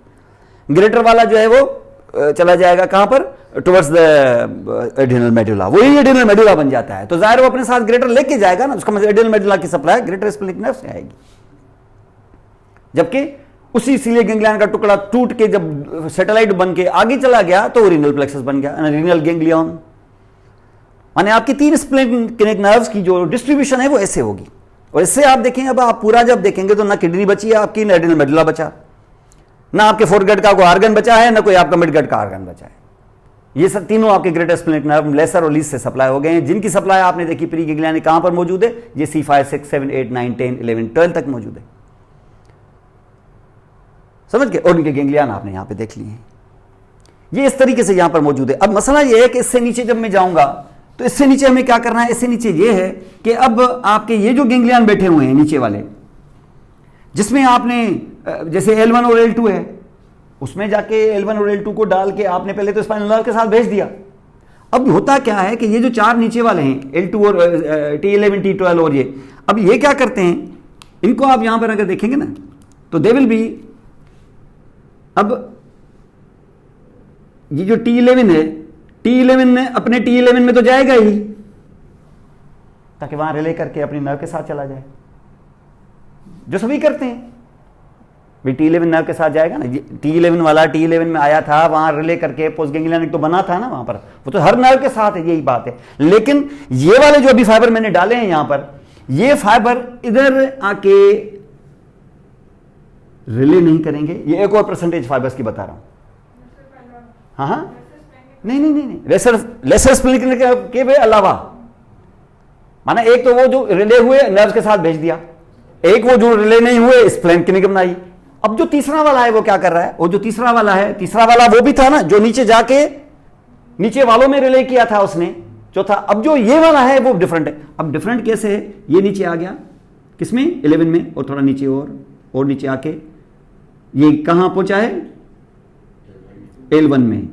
ग्रेटर वाला जो है वो चला जाएगा कहां पर? टुवर्ड्स द एड्रिनल मेडुला, वही एड्रिनल मेडुला बन जाता है। तो जाहिर वो अपने साथ ग्रेटर लेके जाएगा ना, उसका मतलब एड्रिनल मेडुला की सप्लाई ग्रेटर स्प्लिनिक नर्व से आएगी। जबकि उसी सीलियक गैंग्लियन का टुकड़ा टूट के जब सैटेलाइट बन के आगे चला गया तो रीनल प्लेक्सस बन गया, रीनल गैंग्लियन। माने आपकी 3 स्प्लिनिक नर्व्स की जो डिस्ट्रीब्यूशन है वो ऐसे होगी। और इससे आप देखें, अब आप पूरा जब देखेंगे तो ना किडनी बची है आपकी, ना एड्रिनल मेडुला बचा, ना आपके फोरगट का कोई आर्गन बचा है, ना कोई आपका मिडगट का आर्गन बचा है। ये सब तीनों आपके ग्रेटर स्प्लिनिक नर्व लेसर और लीस्ट से सप्लाई हो गए हैं, जिनकी सप्लाई आपने देखी प्री गैंग्लियनिक कहां पर मौजूद है? ये C5, 6, 7, 8, 9, 10, 11, 12 तक मौजूद है। समझ गए? और उनके गैंग्लियन आपने यहां पे देख लिए हैं, ये इस तरीके से यहां पर मौजूद है। अब मसला ये है कि इससे नीचे जब मैं जाऊंगा तो इससे नीचे हमें क्या करना है? इससे नीचे ये है कि अब आपके ये जो गैंग्लियन बैठे हुए हैं नीचे वाले, जिसमें आपने जैसे L1 और L2 है, उसमें जाके L1 और L2 को डाल के आपने पहले तो स्पाइनल नर्व के साथ भेज दिया। अब होता क्या है कि ये जो 4 नीचे वाले हैं L2 और T11, T12 और ये, अब ये क्या करते हैं? इनको आप यहां पर अगर देखेंगे ना तो दे विल बी, अब ये जो T11 है, T11 ने अपने T11 में तो जाएगा ही, ताकि वहां रिले करके अपनी नर्व के साथ चला जाए, जो सभी करते हैं। भी T11 नर्व के साथ जाएगा ना, T11 वाला T11 में आया था, वहां रिले करके पोस्ट गैंग्लियनिक तो बना था ना वहां पर, वो तो हर नर्व के साथ है, यही बात है। लेकिन ये वाले जो अभी फाइबर मैंने डाले हैं यहां पर, ये फाइबर इधर आके रिले नहीं करेंगे। ये एक और परसेंटेज फाइबर्स की बता रहा हूं। हाँ, नहीं, लेसर स्प्लिनिक के भी अलावा, माना एक तो वो जो रिले हुए नर्व्स के साथ भेज दिया, एक वो जो रिले नहीं हुए स्प्लिनिक बनाई। अब जो तीसरा वाला है वो क्या कर रहा है? वो जो तीसरा वाला है, तीसरा वाला वो भी था ना जो नीचे जाके नीचे वालों में रिले किया था उसने, चौथा। अब जो ये वाला है वो डिफरेंट है। अब डिफरेंट कैसे है? ये नीचे आ गया किसमें? 11 में, और थोड़ा नीचे और नीचे आके ये कहां पहुंचा है? L1 में।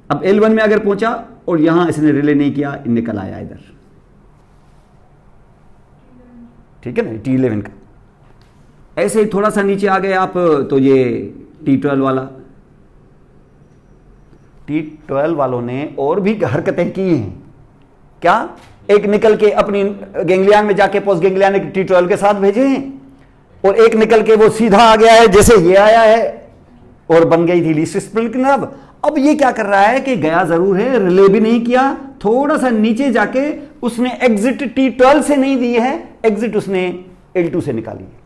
अब L1 में अगर पहुंचा और यहां इसने रिले नहीं किया, निकल आया इधर, ठीक है ना, T11 का। ऐसे ही थोड़ा सा नीचे आ गए आप तो ये T12 वाला, T12 वालों ने और भी हरकतें की हैं। क्या? एक निकल के अपनी गैंग्लियन में जाके पोस्ट गैंग्लियनिक T12 के साथ भेजे हैं, और एक निकल के वो सीधा आ गया है जैसे ये आया है, और बन गई थी लीस्ट स्प्लिनिक नर्व। अब ये क्या कर रहा है कि गया जरूर है, रिले भी नहीं किया, थोड़ा सा नीचे जाके उसने एग्जिट T12 से नहीं दी है, एग्जिट उसने L2 से निकाली है।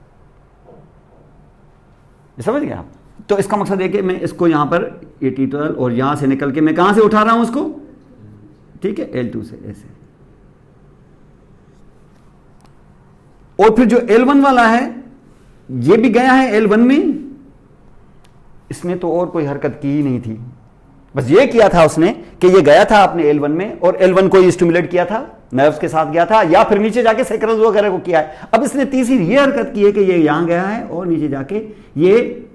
समझ गए आप? तो इसका मकसद है कि मैं इसको यहां पर ये T12 और यहां से निकल के मैं कहां से उठा रहा हूं उसको? ठीक है, L2 से ऐसे। और फिर जो L1 वाला है ये भी गया है L1 में, इसने तो और कोई हरकत की ही नहीं थी, बस ये किया था उसने कि ये गया था अपने L1 में और L1 को स्टिमुलेट किया था, नर्व्स के साथ गया था, या फिर नीचे जाके सैक्रल्स वगैरह को किया है। अब इसने तीसरी ये हरकत की है कि ये यहां गया है और नीचे जाके ये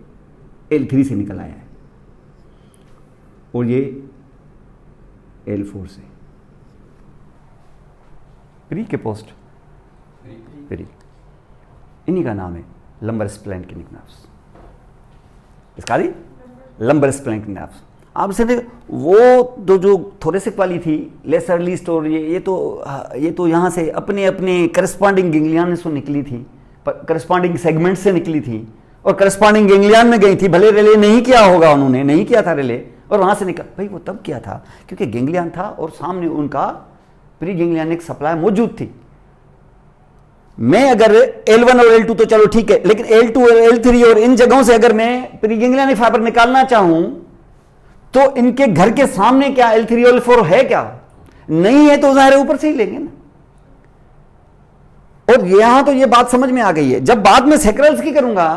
L3 से निकल आया है, और ये L4 से। प्री के पोस्ट? प्री। इन्हीं का नाम है लंबर स्प्लिनिक नर्व्स। इसका लंबर स्प्लिनिक नर्व्स। आप से वो जो थोरेसिक वाली थी लेसर लीस्ट, और ये तो यहाँ से अपने अपने करस्पॉन्डिंग गेंगलियन से निकली थी, करस्पॉन्डिंग सेगमेंट से निकली थी और करस्पॉन्डिंग गेंगलियन में गई थी। भले रिले नहीं किया होगा, उन्होंने नहीं किया था रिले, और वहां से निकल भाई वो तब किया था क्योंकि गेंगलियन था और सामने उनका प्री गेंगलियनिक सप्लाई मौजूद थी। मैं अगर L1 और L2 तो चलो ठीक है, लेकिन L2 और L3 और इन जगहों से अगर मैं प्री गेंगलियनिक फाइबर निकालना चाहूं तो इनके घर के सामने क्या L3 और L4 है? क्या नहीं है तो जाहिर है ऊपर से ही लेंगे ना। और यहां तो ये बात समझ में आ गई है। जब बाद में सेक्रल्स की करूंगा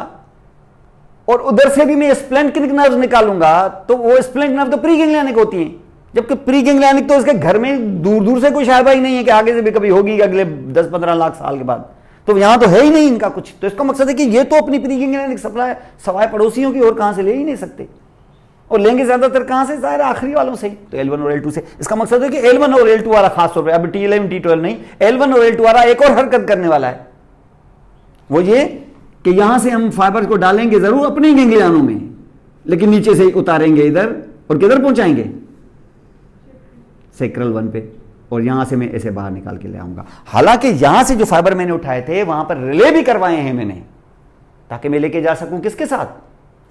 और उधर से भी मैं स्प्लेनिक नर्व निकालूंगा तो वो स्प्लेनिक नर्व तो प्री गेंगलियनिक होती हैं, जबकि प्री गेंगलियनिक तो उसके घर में दूर दूर से कोई शायबा ही नहीं है कि आगे से भी कभी होगी अगले 10-15 लाख साल के बाद। तो यहां तो है ही नहीं इनका कुछ। तो इसका मकसद है कि ये तो अपनी प्री गेंगलियनिक सप्लाई सवाए पड़ोसियों की और कहां से ले ही नहीं सकते, और लेंगे ज्यादातर कहां से? जाहिर आखिरी वालों से ही, तो L1 और L2 से। इसका मकसद है कि L1 और L2 वाला खास तौर पर, अब T11 T12 नहीं, L1 और L2 वाला एक और हरकत करने वाला है, वो ये कि यहां से हम फाइबर को डालेंगे जरूर अपने गेंगलियनों में, लेकिन नीचे से उतारेंगे इधर और किधर पहुंचाएंगे? सेक्रल 1 पे, और यहां से मैं ऐसे बाहर निकाल के ले आऊंगा। हालांकि यहां से जो फाइबर मैंने उठाए थे वहां पर रिले भी करवाए हैं मैंने, ताकि मैं लेके जा सकूं किसके साथ?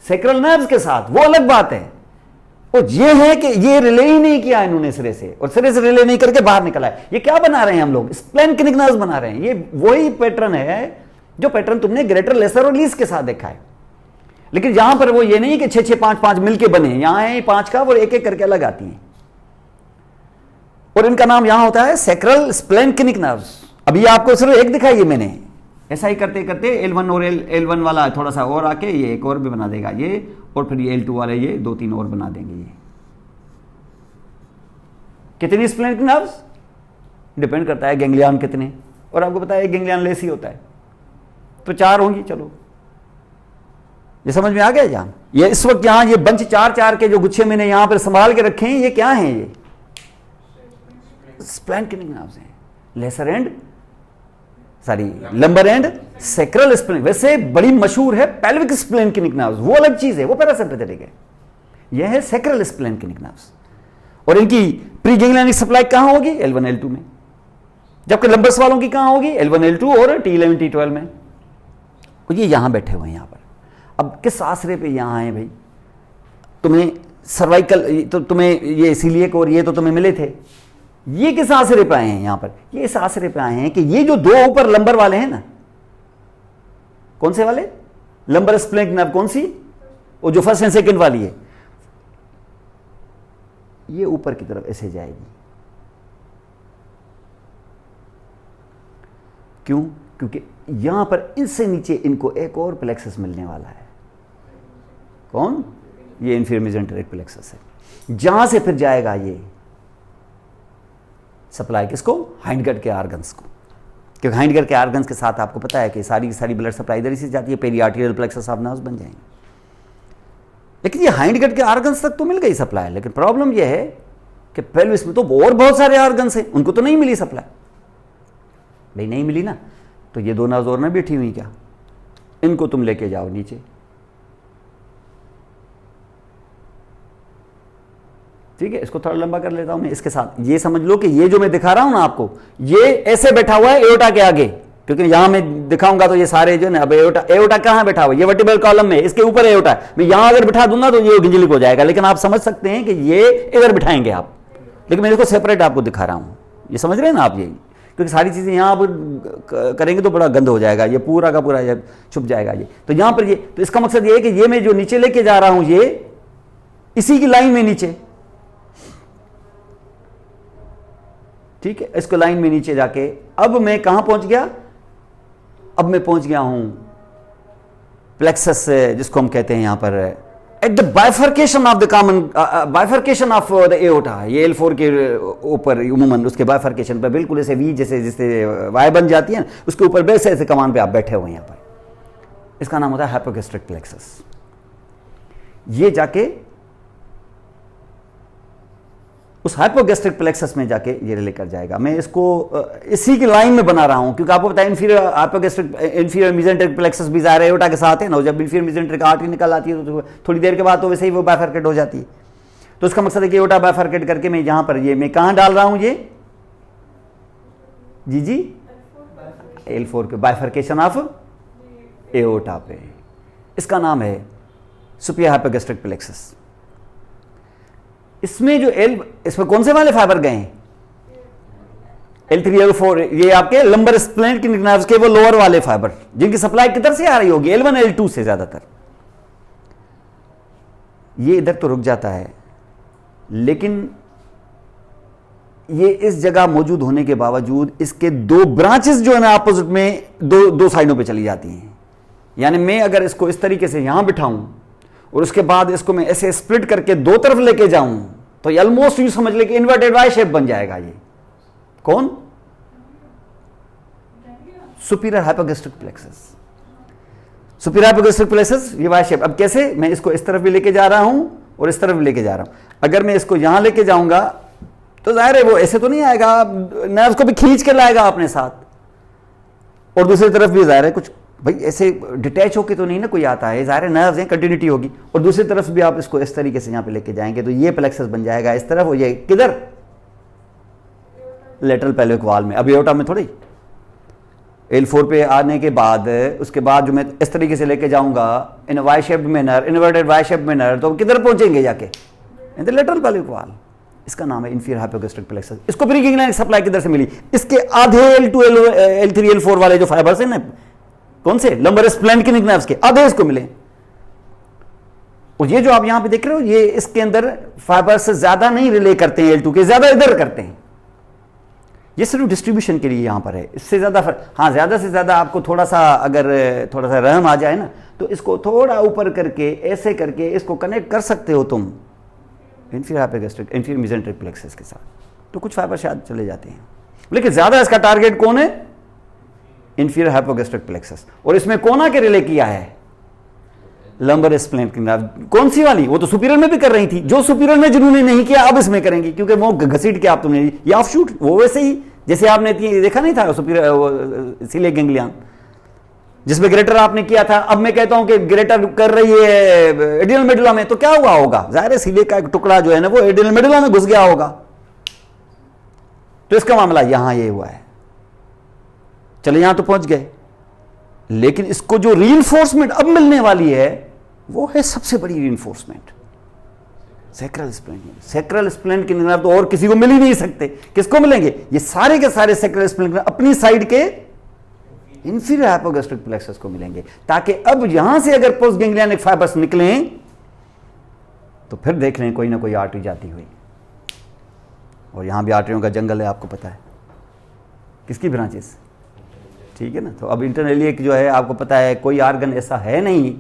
सेक्रल नर्व्स के साथ। वो अलग बात है। और ये है कि ये रिले ही नहीं किया इन्होंने सिरे से, और सिरे से रिले नहीं करके बाहर निकला है। ये क्या बना रहे हैं हम लोग? स्प्लेनिक नर्व्स बना रहे हैं। ये वही पैटर्न है जो पैटर्न तुमने ग्रेटर, लेसर और लीस्ट के साथ देखा है। लेकिन यहां पर वो ये नहीं कि 6-6, 5-5 मिलके बने, यहां है 5 का, वो एक एक करके अलग आती हैं, और इनका नाम यहां होता है सेक्रल स्प्लेनिक नर्व्स। अभी आपको सिर्फ एक दिखाई है मैंने, ऐसा ही करते करते L1 और L1 वाला थोड़ा सा और आके ये एक और भी बना देगा ये, और फिर ये L2 वाले ये 2-3 और बना देंगे। ये कितनी स्प्लेनिक नर्व्स डिपेंड करता है गेंगलियन कितने, और आपको पता है गेंगलियन लेस ही होता है, तो 4 होंगी। चलो ये समझ में आ गया। यहां ये इस वक्त यहां ये बंच 4-4 के जो गुच्छे मैंने यहां पर संभाल के रखे हैं, ये क्या हैं? ये स्प्लेनिक नर्व्स हैं, lesser and lumbar and sacral splanchnic. वैसे बड़ी मशहूर है पेल्विक स्प्लेनिक नर्व्स, वो अलग चीज है, वो पैरासिम्पैथेटिक है। यह है सेक्रल स्प्लेनिक नर्व्स, और इनकी प्री गेंगलियनिक सप्लाई कहां होगी? L1 L2 में, जबकि लंबर्स वालों की कहां होगी? L1 L2 और T11 T12 में। और ये यहां बैठे हुए हैं यहां पर। अब किस आसरे पे यहां आए भाई? तुम्हें सर्वाइकल तो तुम्हें ये इसीलिए और ये तो तुम्हें मिले थे, ये किस आसरे पे आए हैं यहां पर? ये इस आसरे पे आए हैं कि ये जो 2 ऊपर लंबर वाले हैं ना, कौन से वाले? लंबर स्प्लेनिक नर्व कौन सी? वो जो फर्स्ट एंड सेकंड वाली है, ये ऊपर की तरफ ऐसे जाएगी। क्यों? क्योंकि यहां पर इनसे नीचे इनको एक और प्लेक्सस मिलने वाला है। कौन? ये इंफीरियर मेसेंटेरिक प्लेक्सस है, जहां से फिर जाएगा ये सप्लाई किसको? हाइंडगट के आर्गन्स को। क्योंकि हाइंडगट के आर्गन्स के साथ आपको पता है कि सारी की सारी ब्लड सप्लाई इधर ही से जाती है, peri arterial plexus of nerves बन जाएंगे। लेकिन ये हाइंडगट के आर्गन्स तक तो मिल गई सप्लाई, लेकिन प्रॉब्लम ये है कि पेल्विस में तो और बहुत सारे आर्गन्स हैं, उनको तो नहीं मिली सप्लाई। भाई नहीं मिली ना, तो ये 2 नर्व्स और ना बैठी हुई क्या? इनको तुम लेके जाओ नीचे, ठीक है। इसको थोड़ा लंबा कर लेता हूं मैं इसके साथ। ये समझ लो कि ये जो मैं दिखा रहा हूं ना आपको, ये ऐसे बैठा हुआ है एओर्टा के आगे, क्योंकि यहां मैं दिखाऊंगा तो ये सारे जो है, अब एओर्टा कहां बैठा हुआ है? ये वर्टिब्रल कॉलम में, इसके ऊपर एओर्टा है। मैं यहां अगर बिठा दूंगा तो ये गिंजलिक हो जाएगा, लेकिन आप समझ सकते हैं कि ये इधर बिठाएंगे आप, लेकिन मैं इसको सेपरेट आपको दिखा रहा हूं। ये समझ रहे हैं ना आप? यही, क्योंकि सारी चीजें यहां आप करेंगे तो बड़ा गंद हो जाएगा, ये पूरा का पूरा छुप जाएगा ये। तो यहां पर ये, तो इसका मकसद ये है कि ये मैं जो नीचे लेके जा रहा हूं, ये इसी की लाइन में नीचे, ठीक है। इसको लाइन में नीचे जाके अब मैं कहां पहुंच गया? अब मैं पहुंच गया हूं प्लेक्सस, जिसको हम कहते हैं यहां पर at the bifurcation of the common, bifurcation of the aorta. ये L4 के ऊपर उमूमन उसके बाइफर्केशन पर बिल्कुल ऐसे वी जैसे जिससे वाई बन जाती है, उसके ऊपर वैसे ऐसे कमान पे आप बैठे हुए हैं यहां पर। इसका नाम होता है हाइपोगैस्ट्रिक प्लेक्सस। ये जाके उस हाइपोगैस्ट्रिक प्लेक्सस में जाके ये लेकर जाएगा। मैं इसको इसी की लाइन में बना रहा हूं, क्योंकि आपको पता है inferior hypogastric, inferior mesenteric plexus भी ज़ाहिर है एओर्टा के साथ है ना। जब इंफीरियर मेसेंटेरिक आर्टरी निकल आती है तो थोड़ी देर के बाद तो वैसे ही वो बाइफर्केट हो जाती है। तो इसका मकसद है कि एओर्टा बाइफरकेट करके मैं यहां पर ये मैं कहां डाल रहा हूं ये जी L4 के बाइफरकेशन ऑफ एओर्टा पे। इसका नाम है सुपियर हाइपोगैस्ट्रिक प्लेक्सस। इसमें जो इसमें कौन से वाले फाइबर गए हैं? L3 L4, ये आपके लंबर स्प्लेनिक नर्व्स के वो लोअर वाले फाइबर जिनकी सप्लाई किधर से आ रही होगी? L1 L2 से ज्यादातर। ये इधर तो रुक जाता है, लेकिन ये इस जगह मौजूद होने के बावजूद इसके दो ब्रांचेस जो है ना अपोजिट में दो साइडों पे चली जाती हैं। यानी मैं अगर इसको इस तरीके से यहां बिठाऊं और उसके बाद इसको मैं ऐसे स्प्लिट करके दो तरफ लेके जाऊं तो ऑलमोस्ट यूं समझ ले कि इन्वर्टेड वाई शेप बन जाएगा। ये कौन? Superior hypogastric plexus. Superior hypogastric plexus ये वाई शेप। अब कैसे? मैं इसको इस तरफ भी लेके जा रहा हूं और इस तरफ भी लेके जा रहा हूं। अगर मैं इसको यहां लेके जाऊंगा तो जाहिर है वो ऐसे तो नहीं आएगा, नर्व को भी खींच के लाएगा अपने साथ, और दूसरी तरफ भी जाहिर है कुछ भाई ऐसे डिटैच होके तो नहीं ना कोई आता है, जाहिर है नर्व्स हैं, कंटिन्यूटी होगी। और दूसरी तरफ भी आप इसको इस तरीके से यहां पे लेके जाएंगे तो ये प्लेक्सस बन जाएगा इस तरफ, हो जाए किधर? लेटरल पेल्विक वॉल में। अब एओर्टा में थोड़ी। L4 पे आने के बाद उसके बाद जो मैं इस तरीके से लेके जाऊंगा in Y shaped manner, inverted Y shaped manner, तो किधर पहुंचेंगे जाके? In the lateral pelvic wall. इसका नाम है इंफीरियर हाइपोगैस्ट्रिक प्लेक्सस। इसको प्री गैंग्लियनिक सप्लाई किधर से मिली? इसके आधे L2 L3 L4 वाले जो फाइबर्स हैं ना, कौन से? लंबर स्प्लेनिक नर्व्स के आधे इसको मिले। और ये जो आप यहां पे देख रहे हो ये इसके अंदर फाइबर्स से ज्यादा नहीं रिले करते हैं, L2 के ज्यादा इधर करते हैं। ये सिर्फ डिस्ट्रीब्यूशन के लिए यहां पर है, इससे ज्यादा हाँ ज्यादा से ज्यादा आपको थोड़ा सा अगर थोड़ा सा रहम आ जाए ना तो इसको थोड़ा ऊपर करके ऐसे करके इसको कनेक्ट कर सकते हो तुम inferior hypogastric inferior mesenteric plexus के साथ, तो कुछ फाइबर शायद चले जाते हैं। लेकिन ज्यादा इसका टारगेट कौन है? Inferior hypogastric plexus. और इसमें कौन आके रिले किया है? Lumbar splenic nerve. कौन सी वाली? वो तो सुपीरियर में भी कर रही थी, जो सुपीरियर में जिन्होंने नहीं किया अब इसमें करेंगी, क्योंकि वो घसीट के आप तुमने ये ऑफशूट वो वैसे ही जैसे आपने देखा नहीं था सुपीरियर सिलियक गैंग्लियन जिसमें ग्रेटर आपने किया था। अब मैं कहता हूं कि ग्रेटर कर रही है एडिनल मेडुला में, तो क्या हुआ होगा? जाहिर है सिलियक का एक टुकड़ा जो है ना वो एडिनल मेडुला में घुस गया होगा। तो इसका मामला यहां ये हुआ है। चले यहां तो पहुंच गए, लेकिन इसको जो रीइंफोर्समेंट अब मिलने वाली है वो है सबसे बड़ी reinforcement sacral spleen. Sacral spleen के नर्व तो और किसी को मिल ही नहीं सकते। किसको मिलेंगे? ये सारे के सारे सैक्रल स्प्लेन अपनी साइड के इंफीरियर हाइपोगैस्ट्रिक प्लेक्सस को मिलेंगे, ताकि अब यहां से अगर पोस्ट गैंग्लियनिक फाइबर्स निकलें तो फिर देख लें कोई ना कोई आर्टरी जाती हुई। और यहां भी आर्टरियों का जंगल है, आपको पता है। किसकी ब्रांचेस? ठीक है ना। तो अब इंटरनल इलियक जो है आपको पता है कोई आर्गन ऐसा है नहीं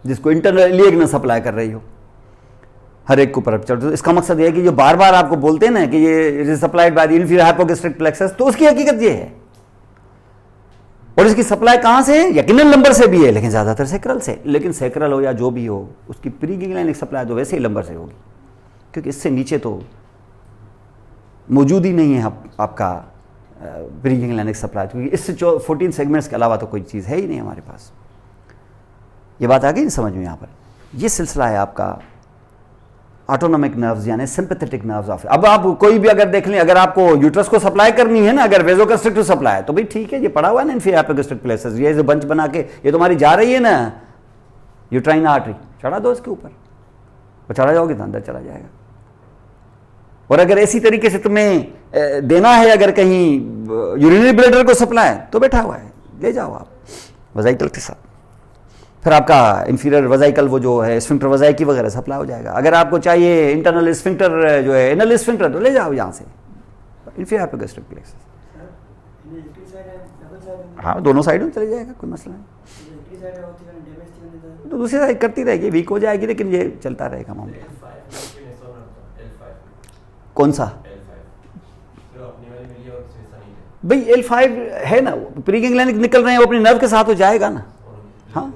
जिसको इंटरनल इलियक ना सप्लाई कर रही हो, हर एक को ऊपर चढ़। तो इसका मकसद यह है कि जो बार बार आपको बोलते हैं ना कि ये supplied by the inferior hypogastric plexus, तो उसकी हकीकत ये है। और इसकी सप्लाई कहां से है? यकीनन लंबर से भी है, लेकिन ज्यादातर सैक्रल से। लेकिन सैक्रल हो या जो भी हो, उसकी प्री गैंग्लियनिक सप्लाई तो वैसे ही लंबर से होगी, क्योंकि इससे नीचे तो मौजूद ही नहीं है आपका प्री गैंग्लियनिक सप्लाई, क्योंकि इससे 14 सेगमेंट्स के अलावा तो कोई चीज़ है ही नहीं हमारे पास। ये बात आ गई समझ में? यहाँ पर ये सिलसिला है आपका ऑटोनोमिक नर्व्स यानी सिंपैथेटिक नर्व्स ऑफ। अब आप कोई भी अगर देख लें, अगर आपको यूट्रस को सप्लाई करनी है ना, अगर वेसोकंस्ट्रिक्टिव सप्लाई, तो भाई ठीक है, ये पड़ा हुआ है ना इंफीरियर हाइपोगैस्ट्रिक प्लेक्सस, ये जो बंच बना के ये तुम्हारी जा रही है ना यूट्राइन आर्टरी, चढ़ा दो इसके ऊपर, वो चढ़ा जाओगे तो अंदर चला जाएगा। और अगर इसी तरीके से तुम्हें देना है अगर कहीं यूरिनरी ब्लैडर को सप्लाई, तो बैठा हुआ है, ले जाओ आप वजाइकल के साथ। फिर आपका इंफीरियर वजाइकल वो जो है स्फिंक्टर वजाइकी वगैरह सप्लाई हो जाएगा। अगर आपको चाहिए इंटरनल स्फिंक्टर जो है एनल स्फिंक्टर, तो ले जाओ यहाँ से इंफीरियर हाइपोगैस्ट्रिक प्लेक्सस। हाँ, दोनों साइडों चले जाएगा, कोई मसला नहीं। तो दूसरी साइड करती रहेगी, वीक हो जाएगी, लेकिन ये चलता रहेगा मामला। कौन सा? भाई L5 है ना, प्री गैंग्लियनिक निकल रहे हैं, वो अपने नर्व के साथ हो जाएगा ना। हाँ,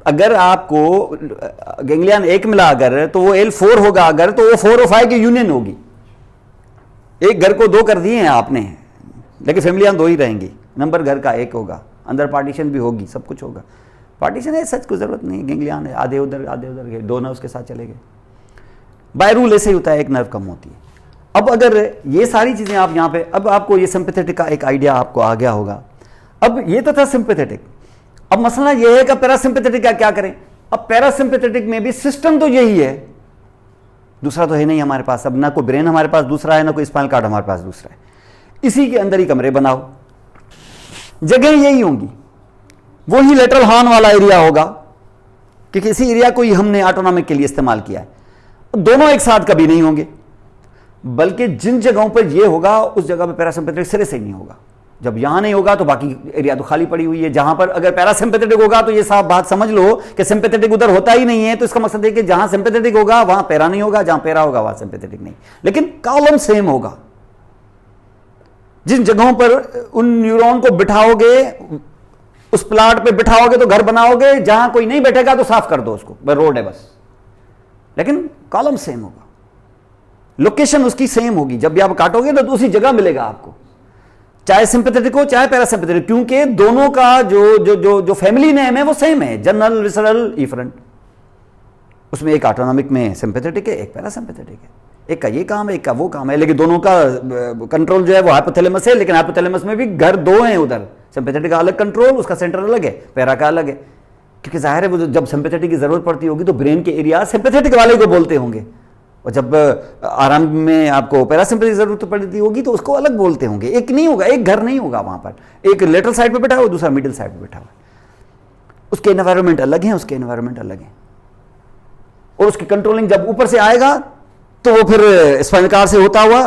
अगर आपको गैंग्लियन एक मिला अगर, तो वो L4 होगा अगर, तो वो 4 और 5 की यूनियन होगी। एक घर को 2 कर दिए हैं आपने, लेकिन फैमिलियां 2 ही रहेंगी, नंबर घर का 1 होगा, अंदर पार्टीशन भी होगी, सब कुछ होगा। पार्टीशन है सच को जरूरत नहीं, गैंग्लियन है, आधे उधर 2 नर्व्स के साथ चले गए। बाय रूल ऐसे ही होता है, एक नर्व कम होती है। अब अगर ये सारी चीजें आप यहां पे, अब आपको ये सिंपैथेटिक का एक आइडिया आपको आ गया होगा। अब ये तो था सिंपैथेटिक, अब मसला ये है कि पैरासिम्पैथेटिक का क्या करें। अब पैरासिम्पैथेटिक में भी सिस्टम तो यही है, दूसरा तो है नहीं हमारे पास। अब ना कोई ब्रेन हमारे पास दूसरा है, ना कोई स्पाइनल कार्ड हमारे पास दूसरा है, इसी के अंदर ही कमरे बनाओ, जगह यही होंगी, वही लेटरल हॉर्न वाला एरिया होगा, क्योंकि इसी एरिया को ही हमने ऑटोनॉमिक के लिए इस्तेमाल किया है। दोनों एक साथ कभी नहीं होंगे, बल्कि जिन जगहों पर यह होगा उस जगह पर पैरासिम्पैथेटिक सिरे से ही नहीं होगा। जब यहां नहीं होगा तो बाकी एरिया तो खाली पड़ी हुई है। जहां पर अगर पैरासिम्पैथेटिक होगा तो ये साफ बात समझ लो कि सिंपैथेटिक उधर होता ही नहीं है, तो इसका मकसद है कि जहां सिंपैथेटिक होगा वहां पैरा नहीं होगा, जहां पैरा होगा वहां सिंपैथेटिक नहीं, लेकिन कॉलम सेम होगा। जिन जगहों पर उन न्यूरॉन को बिठाओगे, उस प्लाट पे बिठाओगे तो घर बनाओगे, जहां कोई नहीं बैठेगा तो साफ कर दो उसको, रोड है बस, लेकिन कॉलम सेम होगा, लोकेशन उसकी सेम होगी। जब भी आप काटोगे तो उसी जगह मिलेगा आपको, चाहे सिंपैथेटिक हो चाहे पैरासिम्पैथेटिक, क्योंकि दोनों का जो फैमिली नेम है वो सेम है, जनरल, विसरल, इफरेंट। उसमें एक ऑटोनॉमिक में सिंपैथेटिक है, एक पैरासिम्पैथेटिक है, एक का ये काम है, एक का वो काम है, लेकिन दोनों का कंट्रोल जो है वो हाइपोथैलेमस है। लेकिन हाइपोथैलेमस में भी घर दो हैं, उधर सिंपैथेटिक का अलग कंट्रोल, उसका सेंटर अलग है, पैरा का अलग है, क्योंकि जाहिर है वो जब सिंपैथेटिक की जरूरत पड़ती होगी तो ब्रेन के एरिया सिंपैथेटिक वाले को बोलते होंगे, और जब आराम में आपको पैरासिम्पैथेटिक जरूरत पड़ती होगी तो उसको अलग बोलते होंगे। एक नहीं होगा, एक घर नहीं होगा वहां पर, एक लेटरल साइड पे बैठा हुआ, दूसरा मिडिल साइड पे बैठा हुआ, उसके एनवायरनमेंट अलग है, उसके एनवायरनमेंट अलग है, और उसकी कंट्रोलिंग जब ऊपर से आएगा तो वो फिर स्पाइनल कॉर्ड से होता हुआ,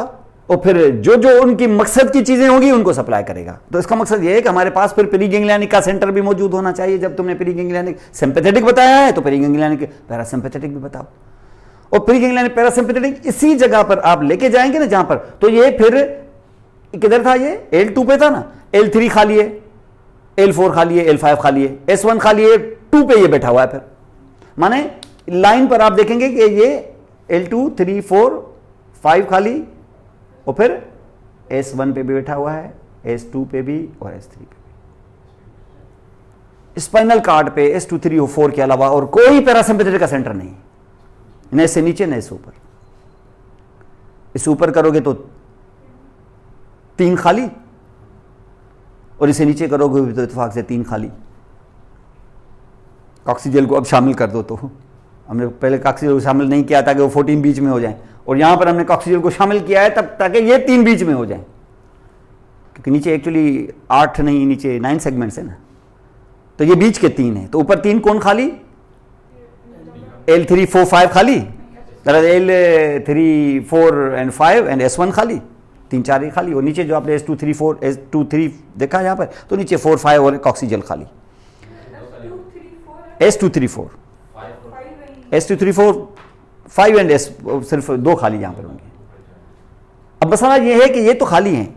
और फिर जो जो उनकी मकसद की चीजें होंगी उनको सप्लाई करेगा। तो इसका मकसद ये है कि हमारे पास फिर पेरीगैंग्लियनिक का सेंटर भी मौजूद होना चाहिए। जब तुमने पेरीगैंग्लियनिक सिंपैथेटिक बताया है तो पेरीगैंग्लियनिक पैरासिम्पैथेटिक भी बताओ, और पेरीगैंग्लियनिक पैरासिम्पैथेटिक इसी जगह पर आप लेके जाएंगे ना जहां पर, तो ये फिर किधर था, ये L2 पे था ना, L3 खाली है, L4 खाली है, L5 खाली है, S1 खाली है, 2 पे ये बैठा हुआ है। फिर माने लाइन पर आप देखेंगे कि ये L2, 3, 4, 5 खाली, और फिर S1 पे भी बैठा हुआ है, S2 पे भी और S3 पे भी। स्पाइनल कार्ड पे S2, 3 और 4 के अलावा और कोई पैरासिम्पैथेटिक का सेंटर नहीं, न इससे नीचे न इससे ऊपर। इससे ऊपर करोगे तो 3 खाली, और इसे नीचे करोगे तो इत्तेफाक से 3 खाली। कॉक्सिजेल को अब शामिल कर दो, तो हमने पहले कॉक्सिजेल को शामिल नहीं किया था कि वो 14 बीच में हो जाए, और यहां पर हमने कॉक्सिजेल को शामिल किया है तब ताकि ये 3 बीच में हो जाए, क्योंकि नीचे एक्चुअली 8 नहीं, नीचे 9 सेगमेंट्स है ना, तो ये बीच के 3 है, तो ऊपर 3 कौन खाली, L3, 4, 5 खाली, L3, 4 एंड 5 एंड S1 खाली, 3, 4 ही खाली, और नीचे जो आपने S2, 3, 4, S2, 3 देखा यहाँ पर, तो नीचे 4, 5 और कॉक्सिजेल खाली। S2, 3, 4, S2, 3, 4, 5 एंड S सिर्फ 2 खाली यहां पर होंगे। अब मसला ये है कि ये तो खाली हैं,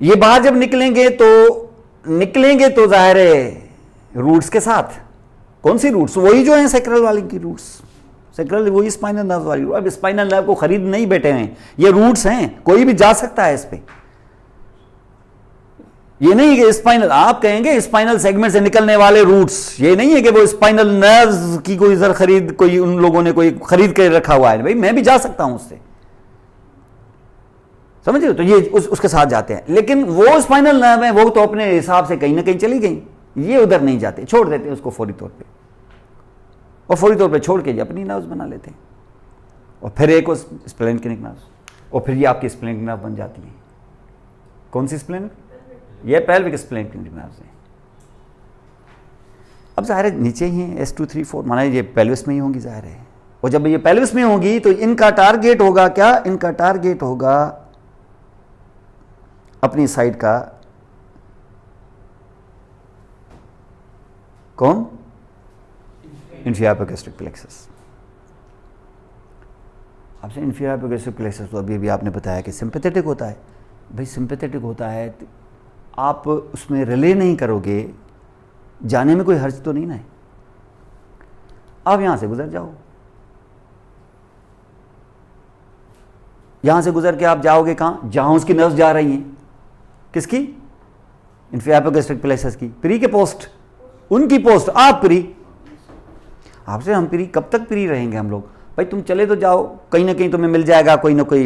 ये बाहर जब निकलेंगे तो जाहिर है रूट्स के साथ, कौन सी रूट्स, वही जो है सैक्रल वाली की रूट्स, सैक्रल वही स्पाइनल नर्व वाली। अब स्पाइनल नर्व को खरीद नहीं बैठे हैं, ये रूट्स हैं, कोई भी जा सकता है इस पे। ये नहीं कि स्पाइनल, आप कहेंगे स्पाइनल सेगमेंट से निकलने वाले रूट्स, ये नहीं है कि वो स्पाइनल नर्व्स की कोई इधर खरीद, कोई उन लोगों ने कोई खरीद कर रखा हुआ है, भाई मैं भी जा सकता हूं उससे, समझ रहे? तो ये उसके साथ जाते हैं, लेकिन वो स्पाइनल नर्व है वो तो अपने हिसाब से कहीं ना कहीं चली गई, ये उधर नहीं जाते, छोड़ देते हैं उसको फौरी तौर पे, और फौरी तौर पे छोड़ के अपनी नर्व्स बना लेते हैं, और फिर एक स्प्लेनिक नर्व, और फिर ये आपकी स्प्लेनिक नर्व बन जाती है। कौन सी स्प्लेनिक? ये पेल्विक स्प्लेनिक नर्व्स है। अब जाहिर है नीचे ही है S2, 3, 4, माना ये पेल्विस में ही होंगी जाहिर है, और जब ये पेल्विस में होंगी तो इनका टारगेट होगा क्या, इनका टारगेट होगा अपनी साइड का कौन, इंफीरियर हाइपोगैस्ट्रिक प्लेक्सस। आपसे इंफीरियर हाइपोगैस्ट्रिक प्लेक्सस तो अभी आपने बताया कि सिंपैथेटिक होता है, भाई सिंपैथेटिक होता है, आप उसमें रिले नहीं करोगे, जाने में कोई हर्ज तो नहीं ना है, आप यहां से गुजर जाओ, यहां से गुजर के आप जाओगे कहां, जहां उसकी नर्व्स जा रही हैं, किसकी, इंफीरियर हाइपोगैस्ट्रिक प्लेक्सस की, प्री के पोस्ट, उनकी पोस्ट, आप प्री, आपसे हम प्री कब तक प्री रहेंगे हम लोग, भाई तुम चले तो जाओ, कहीं ना कहीं तुम्हें मिल जाएगा कोई ना कोई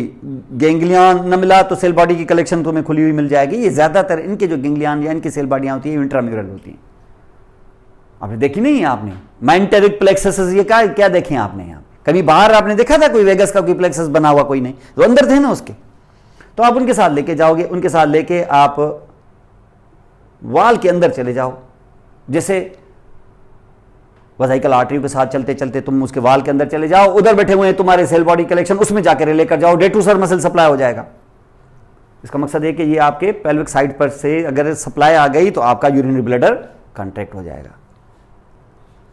गैंग्लियन, न मिला तो सेल बॉडी की कलेक्शन तुम्हें खुली हुई मिल जाएगी। ये ज्यादातर इनके जो गैंग्लियन या इनकी सेल बॉडियां होती है इंट्राम्यूरल होती हैं। आपने देखी नहीं है आपने माइंटेरिक प्लेक्सस, ये क्या देखे आपने यहाँ कभी बाहर आपने देखा था कोई वेगस का कोई प्लेक्सस बना हुआ? कोई नहीं, तो अंदर थे ना उसके। तो आप उनके साथ लेके जाओगे, उनके साथ लेके आप वाल के अंदर चले जाओ, जैसे वसाइकल आर्टरी के साथ चलते चलते तुम उसके वाल के अंदर चले जाओ, उधर बैठे हुए हैं तुम्हारे सेल बॉडी कलेक्शन, उसमें जाकर लेकर जाओ, detrusor muscle supply हो जाएगा। इसका मकसद है कि ये आपके पेल्विक साइड पर से अगर सप्लाई आ गई तो आपका यूरिनरी ब्लैडर कॉन्ट्रैक्ट हो जाएगा।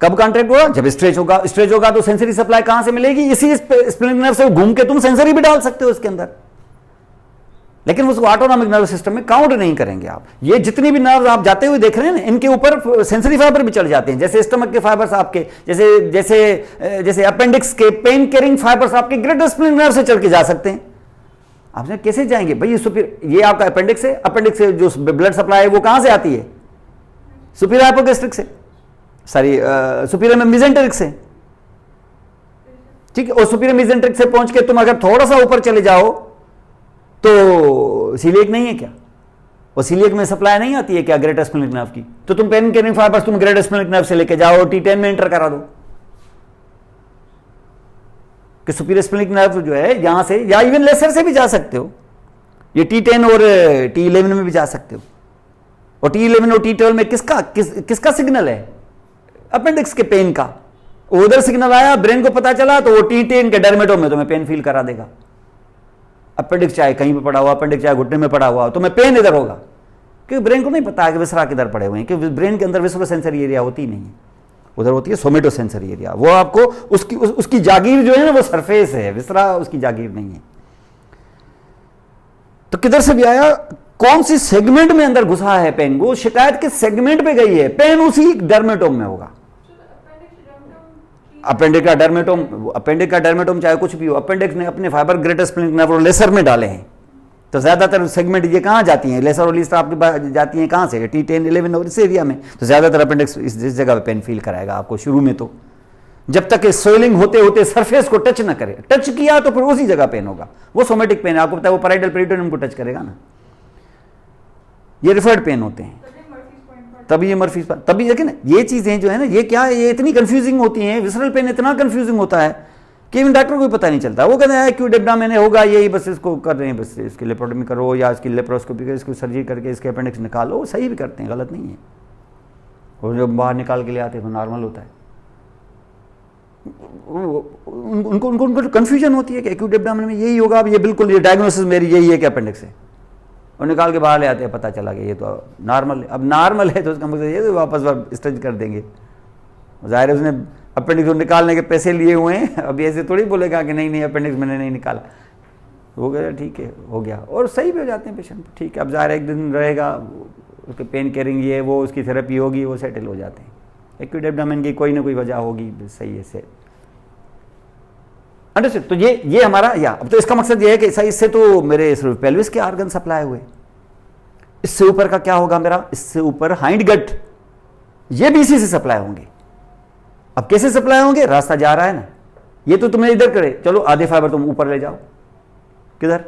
कब कॉन्ट्रैक्ट होगा? जब स्ट्रेच होगा। स्ट्रेच होगा तो सेंसरी सप्लाई कहां से मिलेगी? इसी स्प्लिनिक नर्व से घूम के तुम सेंसरी भी डाल सकते हो इसके अंदर, लेकिन उसको ऑटोनॉमिक नर्व सिस्टम में काउंट नहीं करेंगे आप। ये जितनी भी नर्व आप जाते हुए देख रहे हैं ना, इनके ऊपर सेंसरी फाइबर भी चढ़ जाते हैं, जैसे स्टमक के फाइबर्स आपके, जैसे जैसे जैसे अपेंडिक्स के पेन कैरिंग फाइबर्स आपके ग्रेटर स्प्लिनिक नर्व से चढ़ के जा सकते हैं। आपने कैसे जाएंगे भाई? ये आपका अपेंडिक्स है, अपेंडिक्स से जो ब्लड सप्लाई है वो कहां से आती है? सुपीरियर हाइपोगैस्ट्रिक से, सॉरी सुपीरियर मेसेंटेरिक से, ठीक है। और सुपीरियर मेसेंटेरिक से पहुंच के तुम अगर थोड़ा सा ऊपर चले जाओ तो सीलियक नहीं है क्या? और सीलियक में सप्लाई नहीं आती है क्या ग्रेटर स्प्लिनिक नर्व की? तो तुम पेन कैरिंग फाइबर्स तुम ग्रेटर स्प्लिनिक नर्व से लेके जाओ, T10 में एंटर करा दो कि सुपीरियर स्प्लिनिक नर्व जो है यहां से, या इवन लेसर से भी जा सकते हो, ये T10 और T11 में भी जा सकते हो। और T11 और T12 में किसका सिग्नल है? अपेंडिक्स के पेन का। उधर सिग्नल आया, ब्रेन को पता चला, तो वो T10 के डर्मेटोम में तुम्हें पेन फील करा देगा। अपेंडिक्स चाहे कहीं पे पड़ा हुआ, अपेंडिक्स चाहे घुटने में पड़ा हुआ, तुम्हें पेन इधर होगा, क्योंकि ब्रेन को नहीं पता है कि विसरा किधर पड़े हुए हैं, क्योंकि ब्रेन के अंदर विसरो सेंसरी एरिया होती नहीं है, उधर होती है सोमेटो सेंसरी एरिया। वो आपको उसकी जागीर जो है ना वो सरफेस है, विसरा उसकी जागीर नहीं है। तो किधर से भी आया, कौन सी सेगमेंट में अंदर घुसा है पेन? वो शिकायत के सेगमेंट पे गई है, पेन उसी डर्मेटोम में होगा। अपेंडिक का डर्मेटोम चाहे कुछ भी हो, अपेंडिक्स ने अपने फाइबर ग्रेटर स्प्लिनिक नर्व और लेसर में डाले हैं, तो ज्यादातर सेगमेंट ये कहां जाती हैं? लेसर और लीस्ट आपकी जाती हैं कहां से? T10, 11 और इस एरिया में। तो ज्यादातर अपेंडिक्स इस जगह पे पेन फील कराएगा आपको शुरू में, तो जब तक स्वेलिंग होते होते सरफेस को टच ना करे। टच किया तो फिर उसी जगह पेन होगा, वो सोमेटिक पेन है, आपको पता है, वो पैराइटल पेरिटोनियम को टच करेगा ना, ये रिफर्ड पेन होते हैं। तभी ये मर्फीज, तभी लेकिन ये चीजें जो है ना, ये क्या है, ये इतनी कंफ्यूजिंग होती हैं, विसरल पेन इतना कंफ्यूजिंग होता है कि इवन डॉक्टर को भी पता नहीं चलता। वो कहते हैं एक्यूट एब्डोमेन होगा, यही बस इसको कर रहे हैं, बस इसकी लेप्रोटोमी करो या इसकी लेप्रोस्कोपी करो, इसको सर्जरी करके इसके अपेंडिक्स निकालो, सही भी करते हैं, गलत नहीं है। और जब बाहर निकाल के ले आते हैं तो नॉर्मल होता है। उनको कंफ्यूजन होती है कि एक्यूट एब्डोमेन में यही होगा, अब ये बिल्कुल ये डायग्नोसिस मेरी यही है कि अपेंडिक्स है, और निकाल के बाहर ले आते हैं, पता चला कि ये तो नॉर्मल है। अब नॉर्मल है तो उसका मतलब ये तो वापस स्ट्रेच कर देंगे, जाहिर है उसने अपेंडिक्स को निकालने के पैसे लिए हुए हैं, अभी ऐसे थोड़ी बोलेगा कि नहीं अपेंडिक्स मैंने नहीं निकाला, हो गया ठीक है, हो गया, और सही भी हो जाते हैं पेशेंट, ठीक है। अब जाहिर है एक दिन रहेगा, उसके पेन केयरिंग ये वो उसकी थेरेपी होगी, वो सेटल हो जाते हैं। एक्यूट एब्डोमेन की कोई ना कोई वजह होगी, सही है से अंडरस्टैंड। तो ये हमारा अब तो इसका मकसद ये है कि इससे तो मेरे सिर्फ पेल्विस के आर्गन सप्लाई हुए, इससे ऊपर का क्या होगा मेरा? इससे ऊपर हाइंड गट, ये भी इसी से सप्लाई होंगे। अब कैसे सप्लाई होंगे? रास्ता जा रहा है ना, ये तो तुमने इधर करे, चलो आधे फाइबर तुम ऊपर ले जाओ, किधर?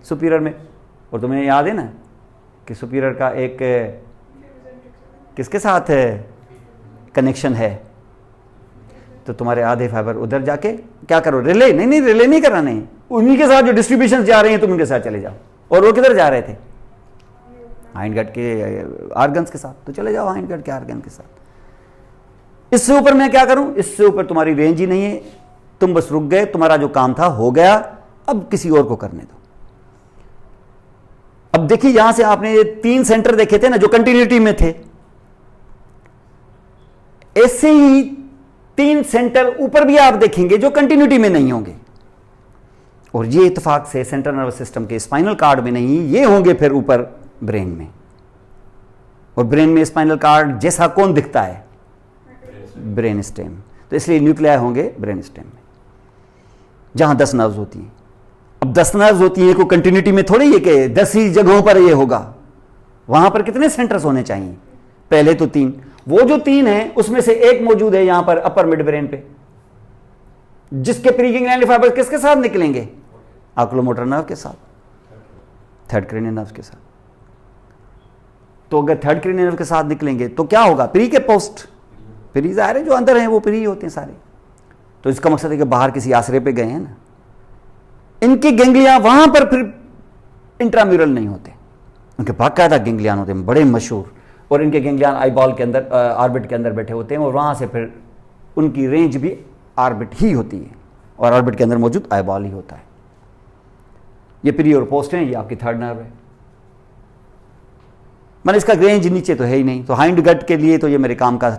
सुपीरियर में। और तुम्हें याद है ना कि सुपीरियर का एक किसके साथ कनेक्शन है, तो तुम्हारे आधे फाइबर उधर जाके क्या करो, रिले नहीं रिले नहीं कराने, उन्हीं के साथ जो डिस्ट्रीब्यूशन जा रहे हैं तुम उनके साथ चले जाओ। और वो किधर जा रहे थे? हाइंड गट के आर्गन्स के साथ, तो चले जाओ हाइंड गट के आर्गन के साथ। इससे ऊपर मैं क्या करूं? इससे ऊपर तुम्हारी रेंज ही नहीं है, तुम बस रुक गए, तुम्हारा जो काम था हो गया, अब किसी और को करने दो। अब देखिए यहां से आपने ये 3 सेंटर देखे थे ना जो कंटिन्यूटी में थे, ऐसे ही 3 सेंटर ऊपर भी आप देखेंगे जो कंटिन्यूटी में नहीं होंगे, और ये इत्तेफाक से सेंट्रल नर्वस सिस्टम के स्पाइनल कार्ड में नहीं, ये होंगे फिर ऊपर ब्रेन में। और ब्रेन में स्पाइनल कार्ड जैसा कौन दिखता है? Brain stem. तो इसलिए न्यूक्लियाई होंगे ब्रेन स्टेम में, जहां 10 नर्व्स होती हैं। अब 10 नर्व्स होती हैं, कोई कंटिन्यूटी में थोड़ी है कि 10 ही जगहों पर ये होगा, वहां पर कितने सेंटर्स होने चाहिए? पहले तो 3, वो जो 3 है उसमें से एक मौजूद है यहां पर अपर मिड ब्रेन पे, जिसके प्री गैंग्लियन फाइबर किसके साथ निकलेंगे? ऑक्यूलोमोटर नर्व के साथ, थर्ड क्रेनियल नर्व के साथ। तो अगर थर्ड क्रेनियल नर्व के साथ निकलेंगे तो क्या होगा? प्री के पोस्ट, प्री जाहिर है जो अंदर हैं वो प्री होते हैं सारे। तो इसका मकसद है कि बाहर किसी आसरे पे गए हैं ना, इनके गैंग्लिया वहां पर फिर इंट्राम्यूरल नहीं होते, उनके बाकायदा गैंग्लियान होते हैं बड़े मशहूर, और इनके गैंग्लियान आईबॉल के अंदर ऑर्बिट के अंदर बैठे होते हैं, और वहां से फिर उनकी रेंज भी ऑर्बिट ही होती है, और ऑर्बिट के अंदर मौजूद आईबॉल ही होता है। ये प्री और पोस्ट हैं, ये आपकी थर्ड नर्व है। मैंने इसका रेंज नीचे तो है ही नहीं, तो हाइंड गट के लिए तो ये मेरे काम का,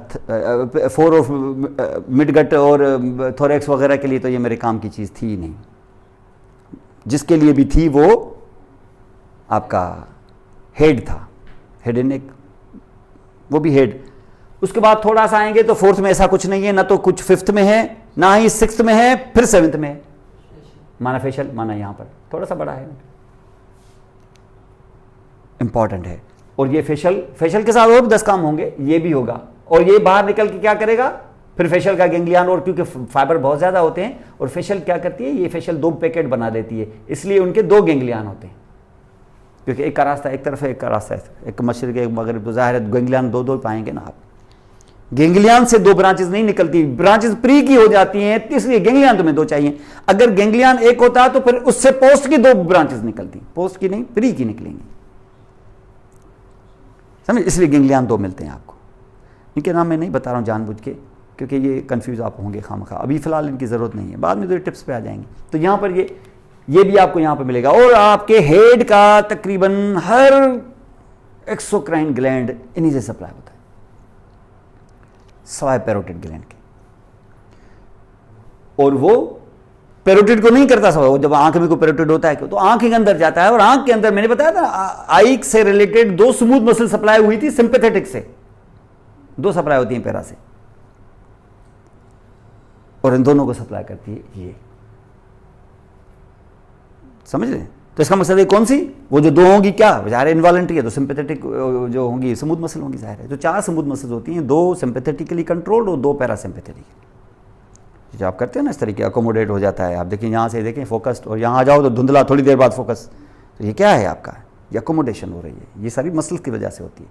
फोर ऑफ मिड गट और थोरेक्स वगैरह के लिए तो ये मेरे काम की चीज़ थी ही नहीं। जिसके लिए भी थी वो आपका हेड था, हेड एंड नेक, वो भी हेड। उसके बाद थोड़ा सा आएंगे तो फोर्थ में ऐसा कुछ नहीं है, ना तो कुछ फिफ्थ में है, ना ही सिक्स्थ में है, फिर सेवेंथ में है। माना फेशियल, माना यहां पर थोड़ा सा बड़ा है, इंपॉर्टेंट है। और ये फेशियल के साथ और भी 10 काम होंगे, ये भी होगा। और ये बाहर निकल के क्या करेगा? फिर फेशियल का गैंग्लियन, और क्योंकि फाइबर बहुत ज्यादा होते हैं, और फेशियल क्या करती है? ये फेशियल 2 पैकेट बना देती है, इसलिए उनके 2 गैंग्लियन होते हैं, क्योंकि एक का रास्ता एक तरफ है, एक का रास्ता है, एक मशरिक एक मगरिब, तो जाहिर है गैंग्लियन 2 पाएंगे ना आप। गैंग्लियन से 2 ब्रांचेस नहीं निकलती, ब्रांचेस प्री की हो जाती हैं, इसलिए गैंग्लियन तुम्हें 2 चाहिए। अगर गैंग्लियन एक होता तो फिर उससे पोस्ट की 2 ब्रांचेस निकलती, पोस्ट की नहीं, प्री की निकलेंगी, समझ? इसलिए गैंग्लियन 2 मिलते हैं आपको। इनके नाम मैं नहीं बता रहा हूं जानबूझ के, क्योंकि ये कंफ्यूज आप होंगे खामखा। अभी फिलहाल इनकी जरूरत नहीं है, बाद में तो ये टिप्स पे आ जाएंगे। तो यहां पर ये भी आपको यहां पर मिलेगा। और आपके हेड का तकरीबन हर एक्सोक्राइन ग्लैंड इन्हीं से सप्लाई होता है, सवाए पैरोटिड ग्लैंड के। और वो पैरोटिड को नहीं करता सवाए, वो जब आंख में कोई पैरोटिड होता है तो आंख के अंदर जाता है, और आंख के अंदर मैंने बताया था आई से रिलेटेड 2 स्मूथ मसल सप्लाई हुई थी सिंपैथेटिक से, 2 सप्लाई होती हैं पैरा से, और इन दोनों को सप्लाई करती है ये, समझ रहे? तो इसका मकसद है कौन सी? वो जो 2 होंगी क्या ज़ाहिर है इनवॉलंटरी है, तो सिंपैथेटिक जो होंगी स्मूथ मसल होंगी ज़ाहिर है। तो 4 स्मूथ मसल्स होती हैं, 2 सिंपैथेटिकली कंट्रोल्ड और 2 पैरासिम्पैथेटिक। जो आप करते हैं ना इस तरीके अकोमोडेट हो जाता है, आप देखें यहाँ से देखें फोकस्ड, और यहाँ आ जाओ तो धुंधला, थोड़ी देर बाद फोकस, तो ये क्या है आपका? ये अकोमोडेशन हो रही है, ये सारी मसल्स की वजह से होती है।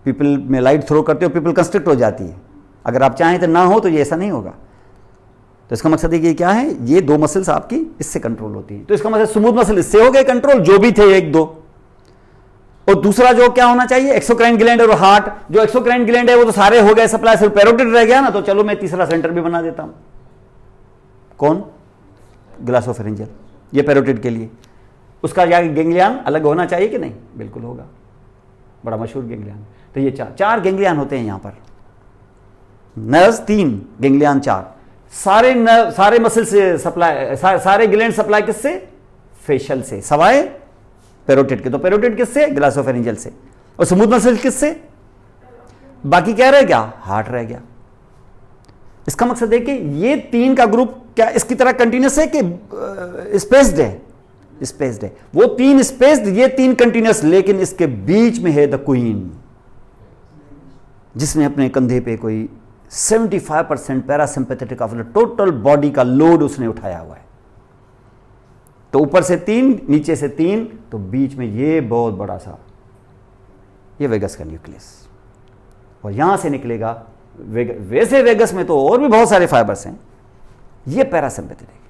पीपल में लाइट थ्रो करते हो, पीपल कंस्ट्रिक्ट हो जाती है, अगर आप चाहें तो ना हो तो ये ऐसा नहीं होगा। तो इसका मकसद है कि क्या है? ये 2 मसल्स आपकी इससे कंट्रोल होती है। तो इसका मतलब स्मूथ मसल इससे हो गए कंट्रोल, जो भी थे 1-2। और दूसरा जो क्या होना चाहिए? एक्सोक्राइन ग्लैंड और हार्ट। जो एक्सोक्राइन ग्लैंड है वो तो सारे हो गए सप्लाई, सिर्फ पैरोटिड रह गया ना, तो चलो मैं तीसरा सेंटर भी बना देता हूं। कौन? ग्लासोफेरिंजियल, ये पैरोटिड के लिए। उसका गैंग्लियन अलग होना चाहिए कि नहीं? बिल्कुल होगा, बड़ा मशहूर गैंग्लियन। तो ये 4 गैंग्लियन होते हैं यहां पर, नर्व्स 3, गैंग्लियन 4। सारे मसल से सप्लाई, सारे ग्लैंड सप्लाई किससे? फेशियल से, सवाए पैरोटिड के। तो पैरोटिड किससे? ग्लासोफेरिंजियल से। और स्मूथ मसल किससे? बाकी क्या रह गया? हार्ट रह गया। इसका मकसद है कि ये 3 का ग्रुप क्या इसकी तरह कंटिन्यूस है कि स्पेस्ड है? स्पेस्ड है। वो 3 स्पेस्ड, ये 3 कंटिन्यूस, लेकिन इसके बीच में है द क्वीन, जिसने अपने कंधे पे कोई 75% parasympathetic of the total body का लोड उसने उठाया हुआ है। तो ऊपर से 3, नीचे से 3, तो बीच में ये बहुत बड़ा सा ये वेगस का न्यूक्लियस, और यहां से निकलेगा वैसे वेगस में तो और भी बहुत सारे फाइबर्स हैं, ये पैरासिम्पैथेटिक।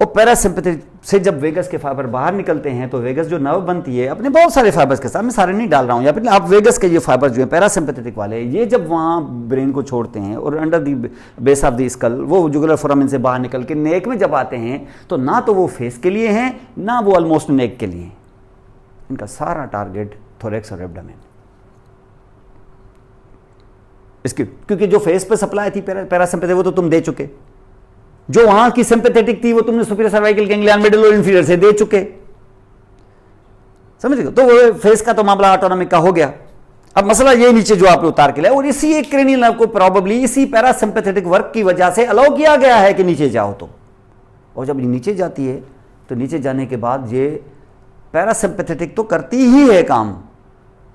और पैरासिम्पैथेटिक से जब वेगस के फाइबर बाहर निकलते हैं तो वेगस जो नर्व बनती है अपने बहुत सारे फाइबर्स के साथ, मैं सारे नहीं डाल रहा हूं या फिर आप वेगस के ये फाइबर जो है पैरासिम्पैथेटिक वाले, ये जब वहां ब्रेन को छोड़ते हैं और under the base of the skull वो जुगुलर फोरामेन से बाहर निकल के नेक में जब आते हैं, तो ना तो वो फेस के लिए हैं ना वो ऑलमोस्ट नेक के लिए। इनका सारा टारगेट थोरेक्स और एब्डोमेन, इसकी क्योंकि जो फेस पे सप्लाई थी पैरासिम्पैथेटिक वो तो तुम दे चुके, जो वहां की सिंपैथेटिक थी वो तुमने सुपीरियर सर्वाइकल गैंग्लियन मिडिल और इंफीरियर से दे चुके, समझ गए? तो वो फेस का तो मामला ऑटोनॉमिक का हो गया। अब मसला ये नीचे जो आपने उतार के लाए, और इसी एक क्रेनियल नर्व को प्रॉबेबली इसी पैरासिम्पैथेटिक वर्क की वजह से अलाउ किया गया है कि नीचे जाओ। तो और जब नीचे जाती है तो नीचे जाने के बाद ये पैरासिम्पैथेटिक तो करती ही है काम,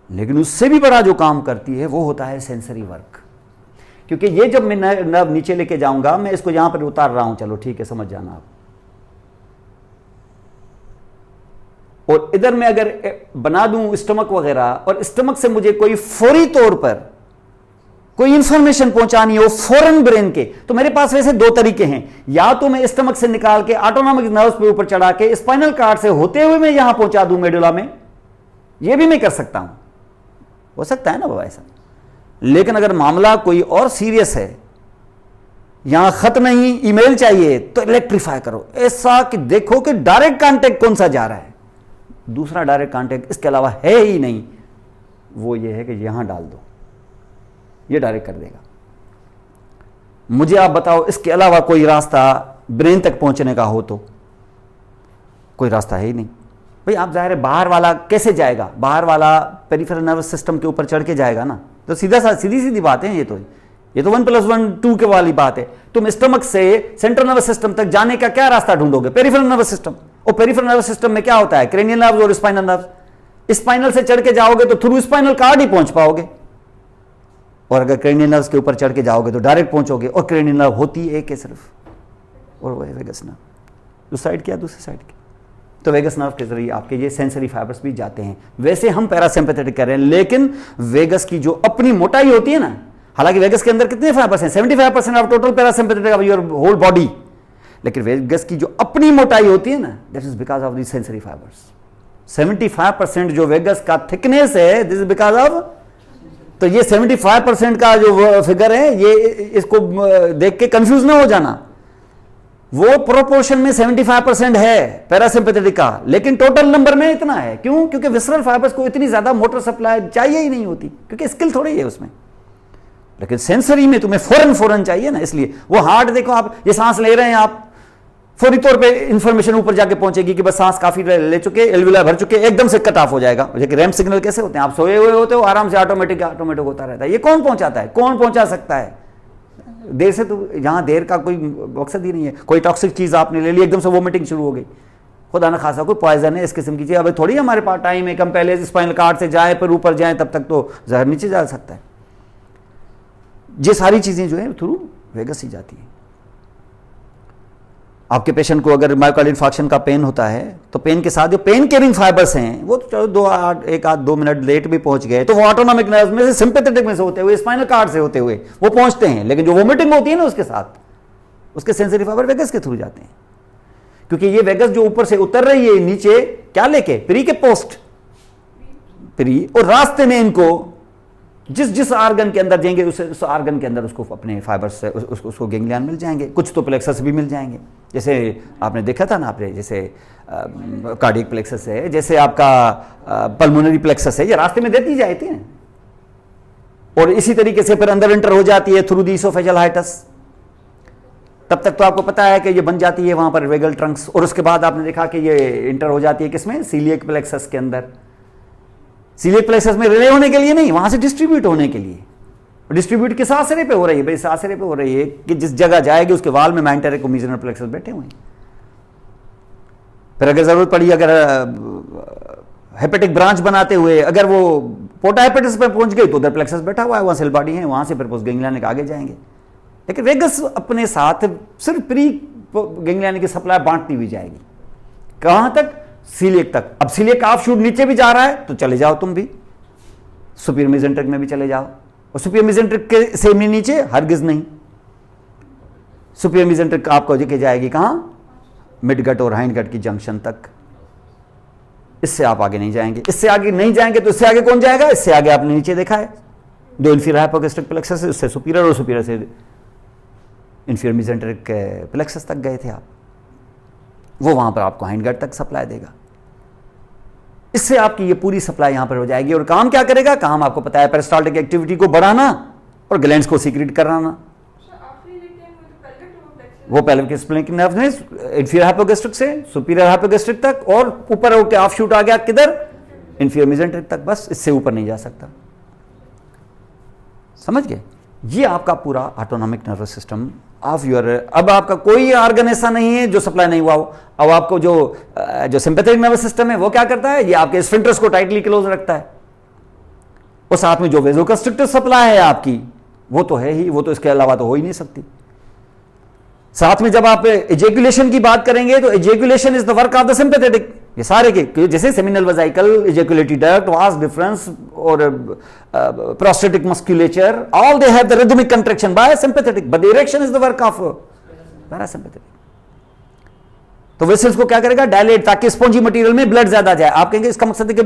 लेकिन उससे भी बड़ा जो काम करती है वो होता है सेंसरी वर्क। क्योंकि ये जब मैं नर्व नीचे लेके जाऊंगा, मैं इसको यहां पर उतार रहा हूं, चलो ठीक है, समझ जाना आप। और इधर मैं अगर बना दूं स्टमक वगैरह, और स्टमक से मुझे कोई फौरी तौर पर कोई इंफॉर्मेशन पहुंचानी हो फौरन ब्रेन के, तो मेरे पास वैसे दो तरीके हैं। या तो मैं स्टमक से निकाल के ऑटोनॉमिक नर्व्स पे ऊपर चढ़ा के स्पाइनल कार्ड से होते हुए मैं यहां पहुंचा दूं मेडुला में, यह भी मैं कर सकता हूं, हो सकता है ना बाबा ऐसा। लेकिन अगर मामला कोई और सीरियस है, यहां खत नहीं ईमेल चाहिए, तो इलेक्ट्रीफाई करो, ऐसा कि देखो कि डायरेक्ट कांटेक्ट कौन सा जा रहा है। दूसरा डायरेक्ट कांटेक्ट इसके अलावा है ही नहीं, वो ये है कि यहां डाल दो, ये डायरेक्ट कर देगा। मुझे आप बताओ इसके अलावा कोई रास्ता ब्रेन तक पहुंचने का हो तो कोई रास्ता है ही नहीं भाई। आप जाहिर है बाहर वाला कैसे जाएगा, बाहर वाला पेरिफेरल नर्वस सिस्टम के ऊपर चढ़ के जाएगा ना, तो सीधी सीधी बात है ये तो 1+1 2 के वाली बात है। तुम स्टमक से सेंट्रल नर्वस सिस्टम तक जाने का क्या रास्ता ढूंढोगे, पेरिफेरल नर्वस सिस्टम। और पेरिफेरल नर्वस सिस्टम में क्या होता है, क्रेनियल नर्व्स और स्पाइनल नर्व्स। स्पाइनल से चढ़ के जाओगे तो थ्रू स्पाइनल कार्ड ही पहुंच पाओगे, और अगर क्रेनियल नर्व्स के ऊपर चढ़ के जाओगे तो डायरेक्ट पहुंचोगे। और क्रेनियल नर्व होती एक है सिर्फ, और वो है वेगस नर्व। उस साइड की या दूसरी साइड की, तो वेगस नर्व के जरिए आपके ये सेंसरी फाइबर्स भी जाते हैं। वैसे हम पैरासिम्पैथेटिक कर रहे हैं, लेकिन वेगस की जो अपनी मोटाई होती है ना, हालांकि वेगस के अंदर कितने फाइबर्स हैं, 75% of total parasympathetic of your whole body, लेकिन वेगस की जो अपनी मोटाई होती है ना, that is because of the sensory fibres. 75% जो वेगस का थिकनेस है, दिस इज बिकॉज ऑफ, तो ये 75% का जो फिगर है, ये इसको देख के कंफ्यूज ना हो जाना, वो प्रोपोर्शन में 75% है पैरासिम्पैथेटिक का, लेकिन टोटल नंबर में इतना है। क्यों? क्योंकि विसरल फाइबर्स को इतनी ज्यादा मोटर सप्लाई चाहिए ही नहीं होती, क्योंकि स्किल थोड़ी है उसमें। लेकिन सेंसरी में तुम्हें फौरन चाहिए ना, इसलिए वो हार्ट देखो, आप ये सांस ले रहे हैं, आप फौरी तौर पे इंफॉर्मेशन ऊपर जाके पहुंचेगी कि बस सांस काफी ले चुके, एल्वियोलाई भर चुके, एकदम से कट ऑफ हो जाएगा। जैसे रैम सिग्नल कैसे होते हैं, आप सोए हुए होते हो, आराम से ऑटोमेटिक होता रहता है। ये कौन पहुंचाता है, कौन पहुंचा सकता है? देर से, तो यहां देर का कोई मकसद ही नहीं है। कोई टॉक्सिक चीज आपने ले ली, एकदम से वोमिटिंग शुरू हो गई, खुदा ना खासा कोई पॉइजन है, इस किस्म की चीज। अब थोड़ी हमारे पास टाइम है, कम पहले स्पाइनल कार्ड से जाए पर ऊपर जाए, तब तक तो जहर नीचे जा सकता है। ये सारी चीजें जो है थ्रू वेगस ही जाती है। आपके पेशेंट को अगर मायोकार्डियल इंफार्क्शन का पेन होता है, तो पेन के साथ जो पेन केयरिंग फाइबर्स हैं, वो तो 2 मिनट लेट भी पहुंच गए, तो वो ऑटोनॉमिक नर्व में से, सिंपैथेटिक में से होते हुए, स्पाइनल कार्ड से होते हुए वो पहुंचते हैं। लेकिन जो वोमिटिंग होती है ना, उसके साथ उसके सेंसरी फाइबर वेगस के थ्रू जाते हैं, क्योंकि ये वेगस जो ऊपर से उतर रही है नीचे, क्या लेके, प्री के पोस्ट प्री, और रास्ते में इनको जिस आर्गन के अंदर जाएंगे, उस आर्गन के अंदर उसको अपने फाइबर्स से उसको गेंगलियन मिल जाएंगे, कुछ तो प्लेक्सस भी मिल जाएंगे। जैसे आपने देखा था ना, आपने जैसे कार्डियक प्लेक्सस है, जैसे आपका पल्मोनरी प्लेक्सस है, ये रास्ते में देती जाती है, और इसी तरीके से फिर अंदर इंटर हो जाती है थ्रू दी इसोफेजियल हाइटस। तब तक तो आपको पता है कि ये बन जाती है वहां पर वेगल ट्रंक्स, और उसके बाद आपने देखा कि ये इंटर हो जाती है किसमें, सीलियक प्लेक्सस के अंदर। सीलियक प्लेक्सस में रिले होने के लिए नहीं, वहां से डिस्ट्रीब्यूट होने के लिए। डिस्ट्रीब्यूट किस आसरे पे हो रही है भाई, इस आसरे पे हो रही है कि जिस जगह जाएगी उसके वाल में मेंटेरिक और मीजनल प्लेक्सस बैठे हुए हैं। फिर अगर जरूरत पड़ी, अगर हेपेटिक ब्रांच बनाते हुए अगर वो पोर्टा हेपेटिस पे पहुंच गई, तो उधर प्लेक्सस बैठा हुआ है, वहां सेल बॉडी है, वहां से फिर पोस्ट गेंगलियन के आगे जाएंगे। लेकिन वेगस अपने साथ सिर्फ प्री गेंगलियन की सप्लाई बांटती हुई जाएगी। कहां तक, सीलियक तक। अब सीलियक ऑफ शूट नीचे भी जा रहा है तो चले जाओ, तुम भी सुपीरियर मेसेंट्रिक में भी चले जाओ, और सुपीरियर मेसेंट्रिक के से नीचे हरगिज नहीं। सुपीरियर मेसेंट्रिक आपको लेके जाएगी कहां, मिडगट और हाइंडगट की जंक्शन तक। इससे आप आगे नहीं जाएंगे, इससे आगे नहीं जाएंगे तो इससे आगे कौन जाएगा, इससे आगे आपने नीचे देखा है 2 इंफीरियर हाइपोगैस्ट्रिक प्लेक्सस, उससे सुपीरियर और सुपीरियर से इंफीरियर मेसेंट्रिक प्लेक्सस तक गए थे आप, वो वहां पर आपको हाइंडगट तक सप्लाई देगा। इससे आपकी ये पूरी सप्लाई यहां पर हो जाएगी। और काम क्या करेगा, काम आपको पता है, पेरिस्टाल्टिक एक्टिविटी को बढ़ाना और ग्लैंड्स को सीक्रेट कराना। वो पेल्विक स्प्लेनिक नर्व में इंफीरियर हाइपोगैस्ट्रिक से सुपीरियर हाइपोगैस्ट्रिक तक, और ऊपर होकर ऑफ शूट आ गया किधर, इंफीरियर मेसेंट्रिक तक, बस इससे ऊपर नहीं जा सकता। समझ गए? ये आपका पूरा autonomic nervous system of your. अब आपका कोई ऑर्गन ऐसा नहीं है जो सप्लाई नहीं हुआ हो। अब आपको जो सिंपैथेटिक नर्वस सिस्टम है वो क्या करता है, ये आपके स्फिंक्टर्स को टाइटली क्लोज रखता है, और साथ में जो वेसोकंस्ट्रिक्टिव सप्लाई है आपकी, वो तो है ही, वो तो इसके अलावा तो हो ही नहीं सकती। साथ में जब आप एजेकुलेशन की बात करेंगे तो ejaculation is the work of the sympathetic, ये सारे के जैसे seminal vesicle, ejaculatory duct, vas deferens और prostatic musculature, all they have the rhythmic contraction by sympathetic, but erection is the work of parasympathetic. तो वेसल्स को क्या करेगा, dilate, ताकि स्पॉन्जी मटेरियल में ब्लड ज्यादा जाए। आप कहेंगे इसका मकसद है कि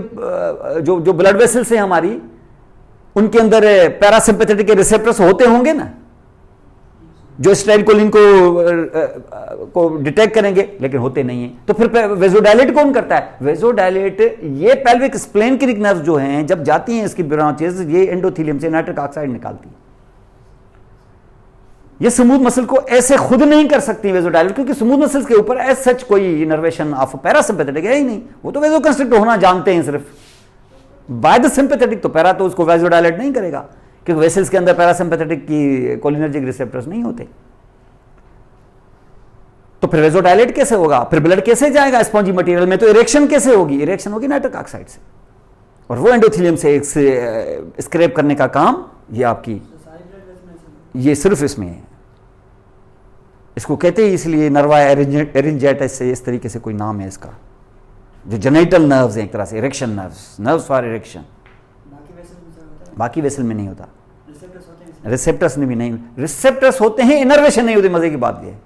जो ब्लड वेसल्स हैं हमारी, उनके अंदर पैरासिम्पैथेटिक के रिसेप्टर्स होते होंगे ना, जो स्टाइलकोलिन को डिटेक्ट करेंगे, लेकिन होते नहीं है। तो फिर वेजोडायलेट कौन करता है? वेजोडायलेट ये पेल्विक स्प्लेन्क्रिक नर्व जो हैं, जब जाती हैं इसकी ब्रांचेस, ये एंडोथेलियम से नाइट्रिक ऑक्साइड निकालती है। ये स्मूथ मसल को ऐसे खुद नहीं कर सकती वेजोडायलेट, क्योंकि स्मूथ मसल्स के ऊपर एज सच कोई इनर्वेशन ऑफ पैरासिम्पैथेटिक है ही नहीं। वो तो वेजोकंस्ट्रिक्ट होना जानते हैं सिर्फ बाय द सिंपैथेटिक, तो पैरा तो उसको वेजोडायलेट नहीं करेगा, क्योंकि वेसल्स के अंदर पैरासिम्पैथेटिक की कोलिनर्जिक रिसेप्टर्स नहीं होते। तो फिर वेजोडायलेट कैसे होगा? फिर ब्लड कैसे जाएगा स्पॉन्जी मटेरियल में? तो इरेक्शन कैसे होगी? इरेक्शन होगी नाइट्रिक ऑक्साइड से, और वो एंडोथेलियम से स्क्रैप करने का काम ये आपकी, ये सिर्फ इसमें है। इसको कहते हैं इसलिए नर्वा एरिंजाइटिस से, इस तरीके से कोई नाम है इसका, जो जेनिटल नर्व्स हैं एक तरह से, इरेक्शन नर्व्स फॉर इरेक्शन। बाकी वेसल में नहीं होता, रिसेप्टर्स में भी नहीं, रिसेप्टर्स होते हैं, इनर्वेशन नहीं होती। मजे की बात ये है,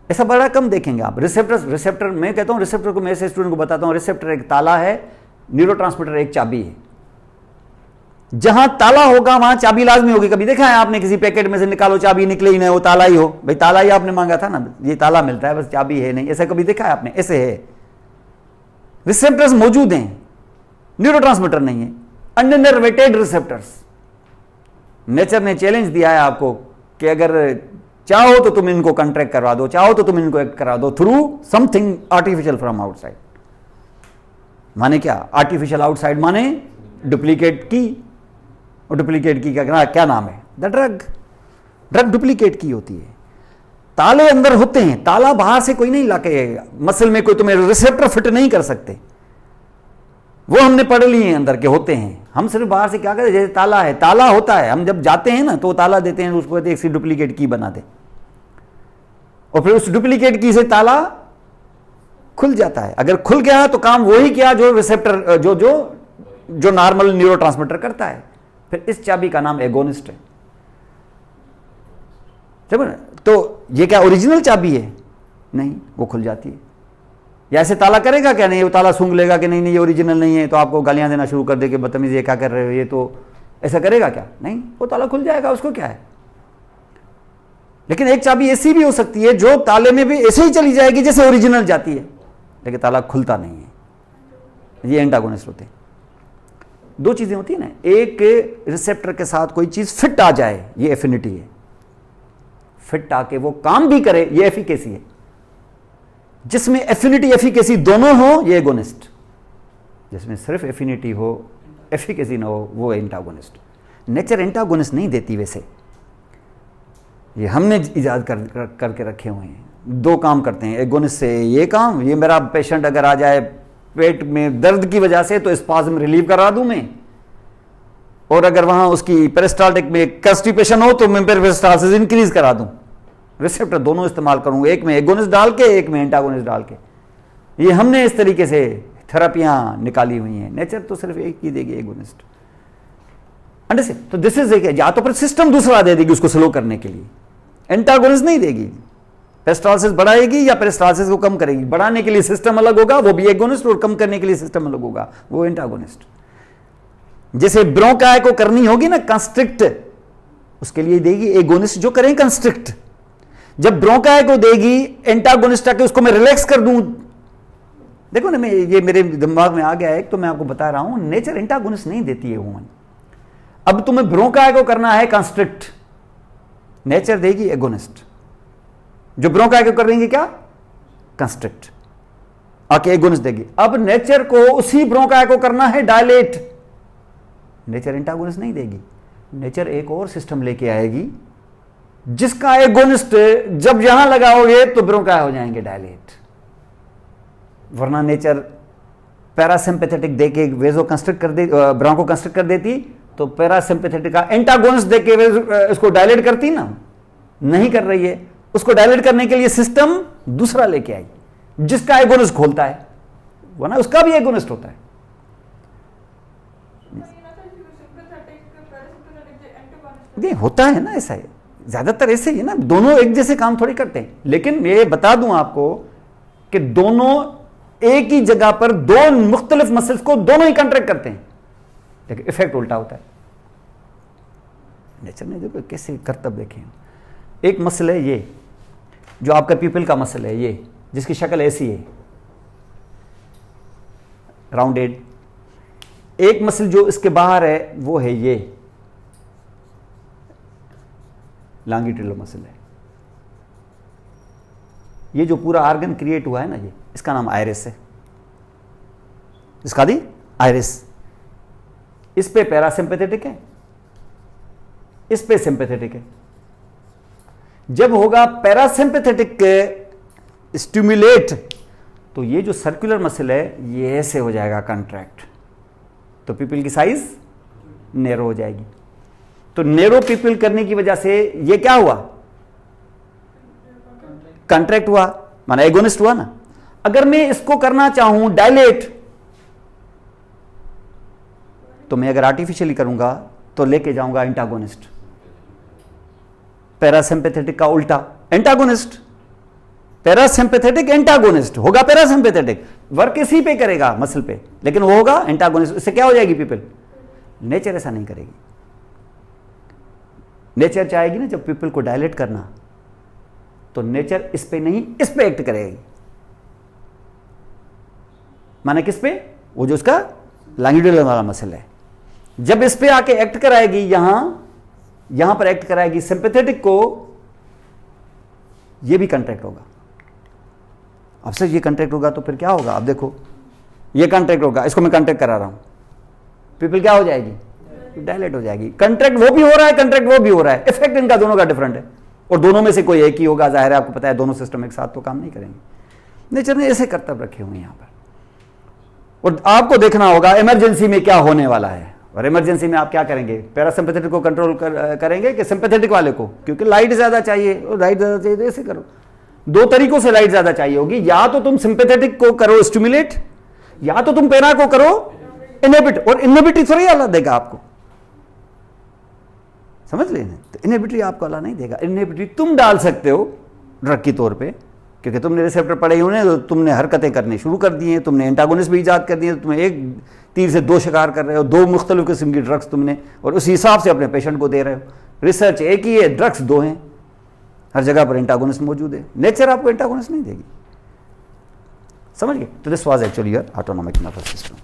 ऐसा बड़ा कम देखेंगे आप। रिसेप्टर मैं कहता हूं, रिसेप्टर को मैं ऐसे स्टूडेंट को बताता हूं, रिसेप्टर एक ताला है, न्यूरोट्रांसमीटर एक चाबी है। जहां ताला होगा वहां चाबी लाजमी होगी। कभी देखा है आपने किसी पैकेट में से निकालो चाबी निकले ही नहीं, वो ताला ही हो? भाई ताला ही आपने मांगा था ना, ये ताला मिलता है, बस चाबी है नहीं। ऐसा कभी देखा है आपने? ऐसे है, रिसेप्टर्स मौजूद हैं, न्यूरोट्रांसमीटर नहीं है, अनइनर्वेटेड रिसेप्टर्स। नेचर ने चैलेंज दिया है आपको कि अगर चाहो तो तुम इनको कंट्रैक्ट करवा दो, चाहो तो तुम इनको एक्ट करा दो through something artificial from outside. माने क्या? आर्टिफिशियल आउटसाइड माने डुप्लीकेट की, और डुप्लीकेट की क्या नाम है? द ड्रग डुप्लीकेट की होती है। ताले अंदर होते हैं, ताला बाहर से कोई नहीं लाके, मसल में कोई तुम्हें रिसेप्टर फिट नहीं कर सकते, वो हमने पढ़ लिए हैं अंदर के होते हैं। हम सिर्फ बाहर से क्या करें, जैसे ताला है, ताला होता है, हम जब जाते हैं ना तो ताला देते हैं, उसको कहते हैं एक डुप्लीकेट की बना दे, और फिर उस डुप्लीकेट की से ताला खुल जाता है। अगर खुल गया तो काम वही किया जो रिसेप्टर जो नॉर्मल न्यूरोट्रांसमीटर करता है। फिर इस चाबी का नाम एगोनिस्ट है। तो ये क्या ओरिजिनल चाबी है? नहीं, वो खुल जाती है। या ऐसे ताला करेगा क्या? नहीं, वो ताला सूंघ लेगा कि नहीं ये ओरिजिनल नहीं है, तो आपको गालियां देना शुरू कर दे कि बदतमीज ये क्या कर रहे हो, ये तो ऐसा करेगा क्या? नहीं, वो ताला खुल जाएगा, उसको क्या है। लेकिन एक चाबी ऐसी भी हो सकती है जो ताले में भी ऐसे ही चली जाएगी जैसे ओरिजिनल जाती है, लेकिन ताला खुलता नहीं है। ये एंटागोनिस्ट होते हैं। दो चीजें होती है ना, एक रिसेप्टर के साथ कोई चीज फिट आ जाए, ये एफिनिटी है, फिट आके वो काम भी करे, ये एफिकेसी है। जिसमें एफिनिटी एफिकेसी दोनों हो, ये एगोनिस्ट। जिसमें सिर्फ एफिनिटी हो, एफिकेसी ना हो, वो एंटागोनिस्ट। नेचर एंटागोनिस्ट नहीं देती वैसे, ये हमने इजाद करके रखे हुए हैं। दो काम करते हैं एगोनिस्ट से, ये काम, ये मेरा पेशेंट अगर आ जाए पेट में दर्द की वजह से तो स्पाज्म रिलीव करा दूं मैं, और अगर वहां उसकी पेरिस्टाल्टिक में कंस्टिपेशन हो तो मैं पेरिस्टाल्सिस इंक्रीज करा दूं। रिसेप्टर दोनों इस्तेमाल करूंगा, एक में एगोनिस्ट डाल के, एक में एंटागोनिस्ट डाल के। ये हमने इस तरीके से थेरेपियां निकाली हुई हैं। नेचर तो सिर्फ एक ही देगी, एगोनिस्ट। अंडरस्टैंड? तो दिस इज एक, या तो फिर सिस्टम दूसरा दे देगी उसको स्लो करने के लिए, एंटागोनिस्ट नहीं देगी। पेरिस्टाल्सिस बढ़ाएगी या पेरिस्टाल्सिस को कम करेगी। बढ़ाने के लिए सिस्टम अलग होगा, वो भी एगोनिस्ट, और कम करने के लिए सिस्टम अलग होगा, वो एंटागोनिस्ट। जैसे ब्रोंकाई को करनी होगी ना कंस्ट्रिक्ट, उसके लिए देगी एगोनिस्ट जो करें कंस्ट्रिक्ट। जब ब्रोंकाई को देगी एंटागोनिस्ट आके उसको मैं रिलैक्स कर दूं। देखो ना, मैं ये मेरे दिमाग में आ गया है, तो मैं आपको बता रहा हूं, नेचर एंटागोनिस्ट नहीं देती है वुमन। अब तुम्हें ब्रोंकाई को करना है कंस्ट्रिक्ट, नेचर देगी एगोनिस्ट। जो ब्रोंकाई को करेंगे क्या? कंस्ट्रिक्ट, आके एगोनिस्ट देगी। अब नेचर को उसी ब्रोंकाई को करना है डायलेट, नेचर एंटागोनिस्ट नहीं देगी। नेचर एक और सिस्टम लेके आएगी जिसका एगोनिस्ट जब यहां लगाओगे तो ब्रोंकाई हो जाएंगे डायलेट। वरना नेचर पैरासिम्पैथेटिक देके वेजो कंस्ट्रिक्ट कर दे, ब्रोंको कंस्ट्रिक्ट कर देती, तो पैरासिम्पैथेटिक का एंटागोनिस्ट देख के इसको डायलेट करती ना, नहीं कर रही है। उसको डायलेट करने के लिए सिस्टम दूसरा लेके आई जिसका एगोनिस्ट खोलता है, वरना उसका भी एगोनिस्ट होता है। ये होता है ना, ऐसा है ज्यादातर, ऐसे ही है ना, दोनों एक जैसे काम थोड़ी करते हैं। लेकिन मैं ये बता दूं आपको कि दोनों एक ही जगह पर दो मुख्तलिफ मसल्स को दोनों ही कंट्रैक्ट करते हैं, लेकिन इफेक्ट उल्टा होता है। नेचर ने देखो कैसे करतब देखे। एक मसल है ये जो आपका पीपल का मसल है, ये जिसकी शक्ल ऐसी है राउंडेड। एक मसल जो इसके बाहर है वो है ये लॉन्गिट्यूडिनल मसल है। ये जो पूरा आर्गन क्रिएट हुआ है ना, ये इसका नाम आयरिस है, इसका दी आयरिस। इस पे पैरासिम्पैथेटिक है, इस पे सिंपैथेटिक है। जब होगा पैरासिम्पैथेटिक स्टिमुलेट तो ये जो सर्कुलर मसल है ये ऐसे हो जाएगा कंट्रैक्ट, तो पीपल की साइज नैरो हो जाएगी। तो नैरो पीपल करने की वजह से ये क्या हुआ, कंट्रैक्ट हुआ, माना एगोनिस्ट हुआ ना। अगर मैं इसको करना चाहूं डायलेट, तो मैं अगर आर्टिफिशियली करूंगा तो लेके जाऊंगा एंटागोनिस्ट। पैरासिम्पैथेटिक का उल्टा एंटागोनिस्ट, पैरासिम्पैथेटिक एंटागोनिस्ट होगा। पैरासिम्पैथेटिक वर्क इसी पे करेगा मसल पे, लेकिन वो होगा एंटागोनिस्ट। इससे क्या हो जाएगी पीपल? नेचर ऐसा नहीं करेगी। नेचर चाहेगी ना जब पीपल को डायलेट करना, तो नेचर इस पे नहीं इस पे एक्ट करेगी। माने किस पे? वो जो उसका लॉन्गिट्यूडिनल वाला मसल है, जब इस पे आके एक्ट कराएगी, यहां पर एक्ट कराएगी सिंपैथेटिक को, ये भी कंट्रैक्ट होगा। अब से ये कंट्रैक्ट होगा तो फिर क्या होगा? अब देखो ये कंट्रैक्ट होगा, इसको मैं कंट्रैक्ट करा रहा हूं, पीपल क्या हो जाएगी? डायलेट हो जाएगी। कंट्रैक्ट वो भी हो रहा है, कंट्रैक्ट वो भी हो रहा है, इफेक्ट इनका दोनों का डिफरेंट है, और दोनों में से कोई एक ही होगा। जाहिर है आपको पता है दोनों सिस्टम एक साथ तो काम नहीं करेंगे। नेचर ने ऐसे करतब रखे हुए हैं यहां पर। और आपको देखना होगा इमरजेंसी में क्या होने वाला है, और इमरजेंसी में आप क्या करेंगे? पैरासिम्पैथेटिक को कंट्रोल करेंगे कि सिंपैथेटिक वाले को? क्योंकि लाइट ज्यादा चाहिए, और लाइट ज्यादा चाहिए तो ऐसे करो। दो तरीकों से लाइट ज्यादा चाहिए होगी, या तो तुम सिंपैथेटिक को करो स्टिमुलेट, या तो तुम पैरा को करो इनहिबिट। और इनहिबिटरी थोड़ी अल्लाह देगा आपको, समझ लेना। तो इनहिबिटरी आपको अल्लाह नहीं देगा। इनहिबिटरी तुम डाल सकते हो ड्रग के तौर पे, क्योंकि तुमने रिसेप्टर पढ़े हुए हैं, तो तुमने हरकतें करनी शुरू कर दी हैं, तुमने एंटागोनिस्ट भी ईजाद कर दिए, तुम एक तीर से दो शिकार कर रहे हो, दो मुख्तलिफ किस्म की ड्रग्स तुमने, और उसी हिसाब से अपने पेशेंट को दे रहे हो। रिसर्च एक ही है, ड्रग्स दो हैं, हर जगह पर एंटागोनिस्ट मौजूद है। नेचर आपको एंटागोनिस्ट नहीं देगी, समझ गए? तो this was actually your autonomic nervous system.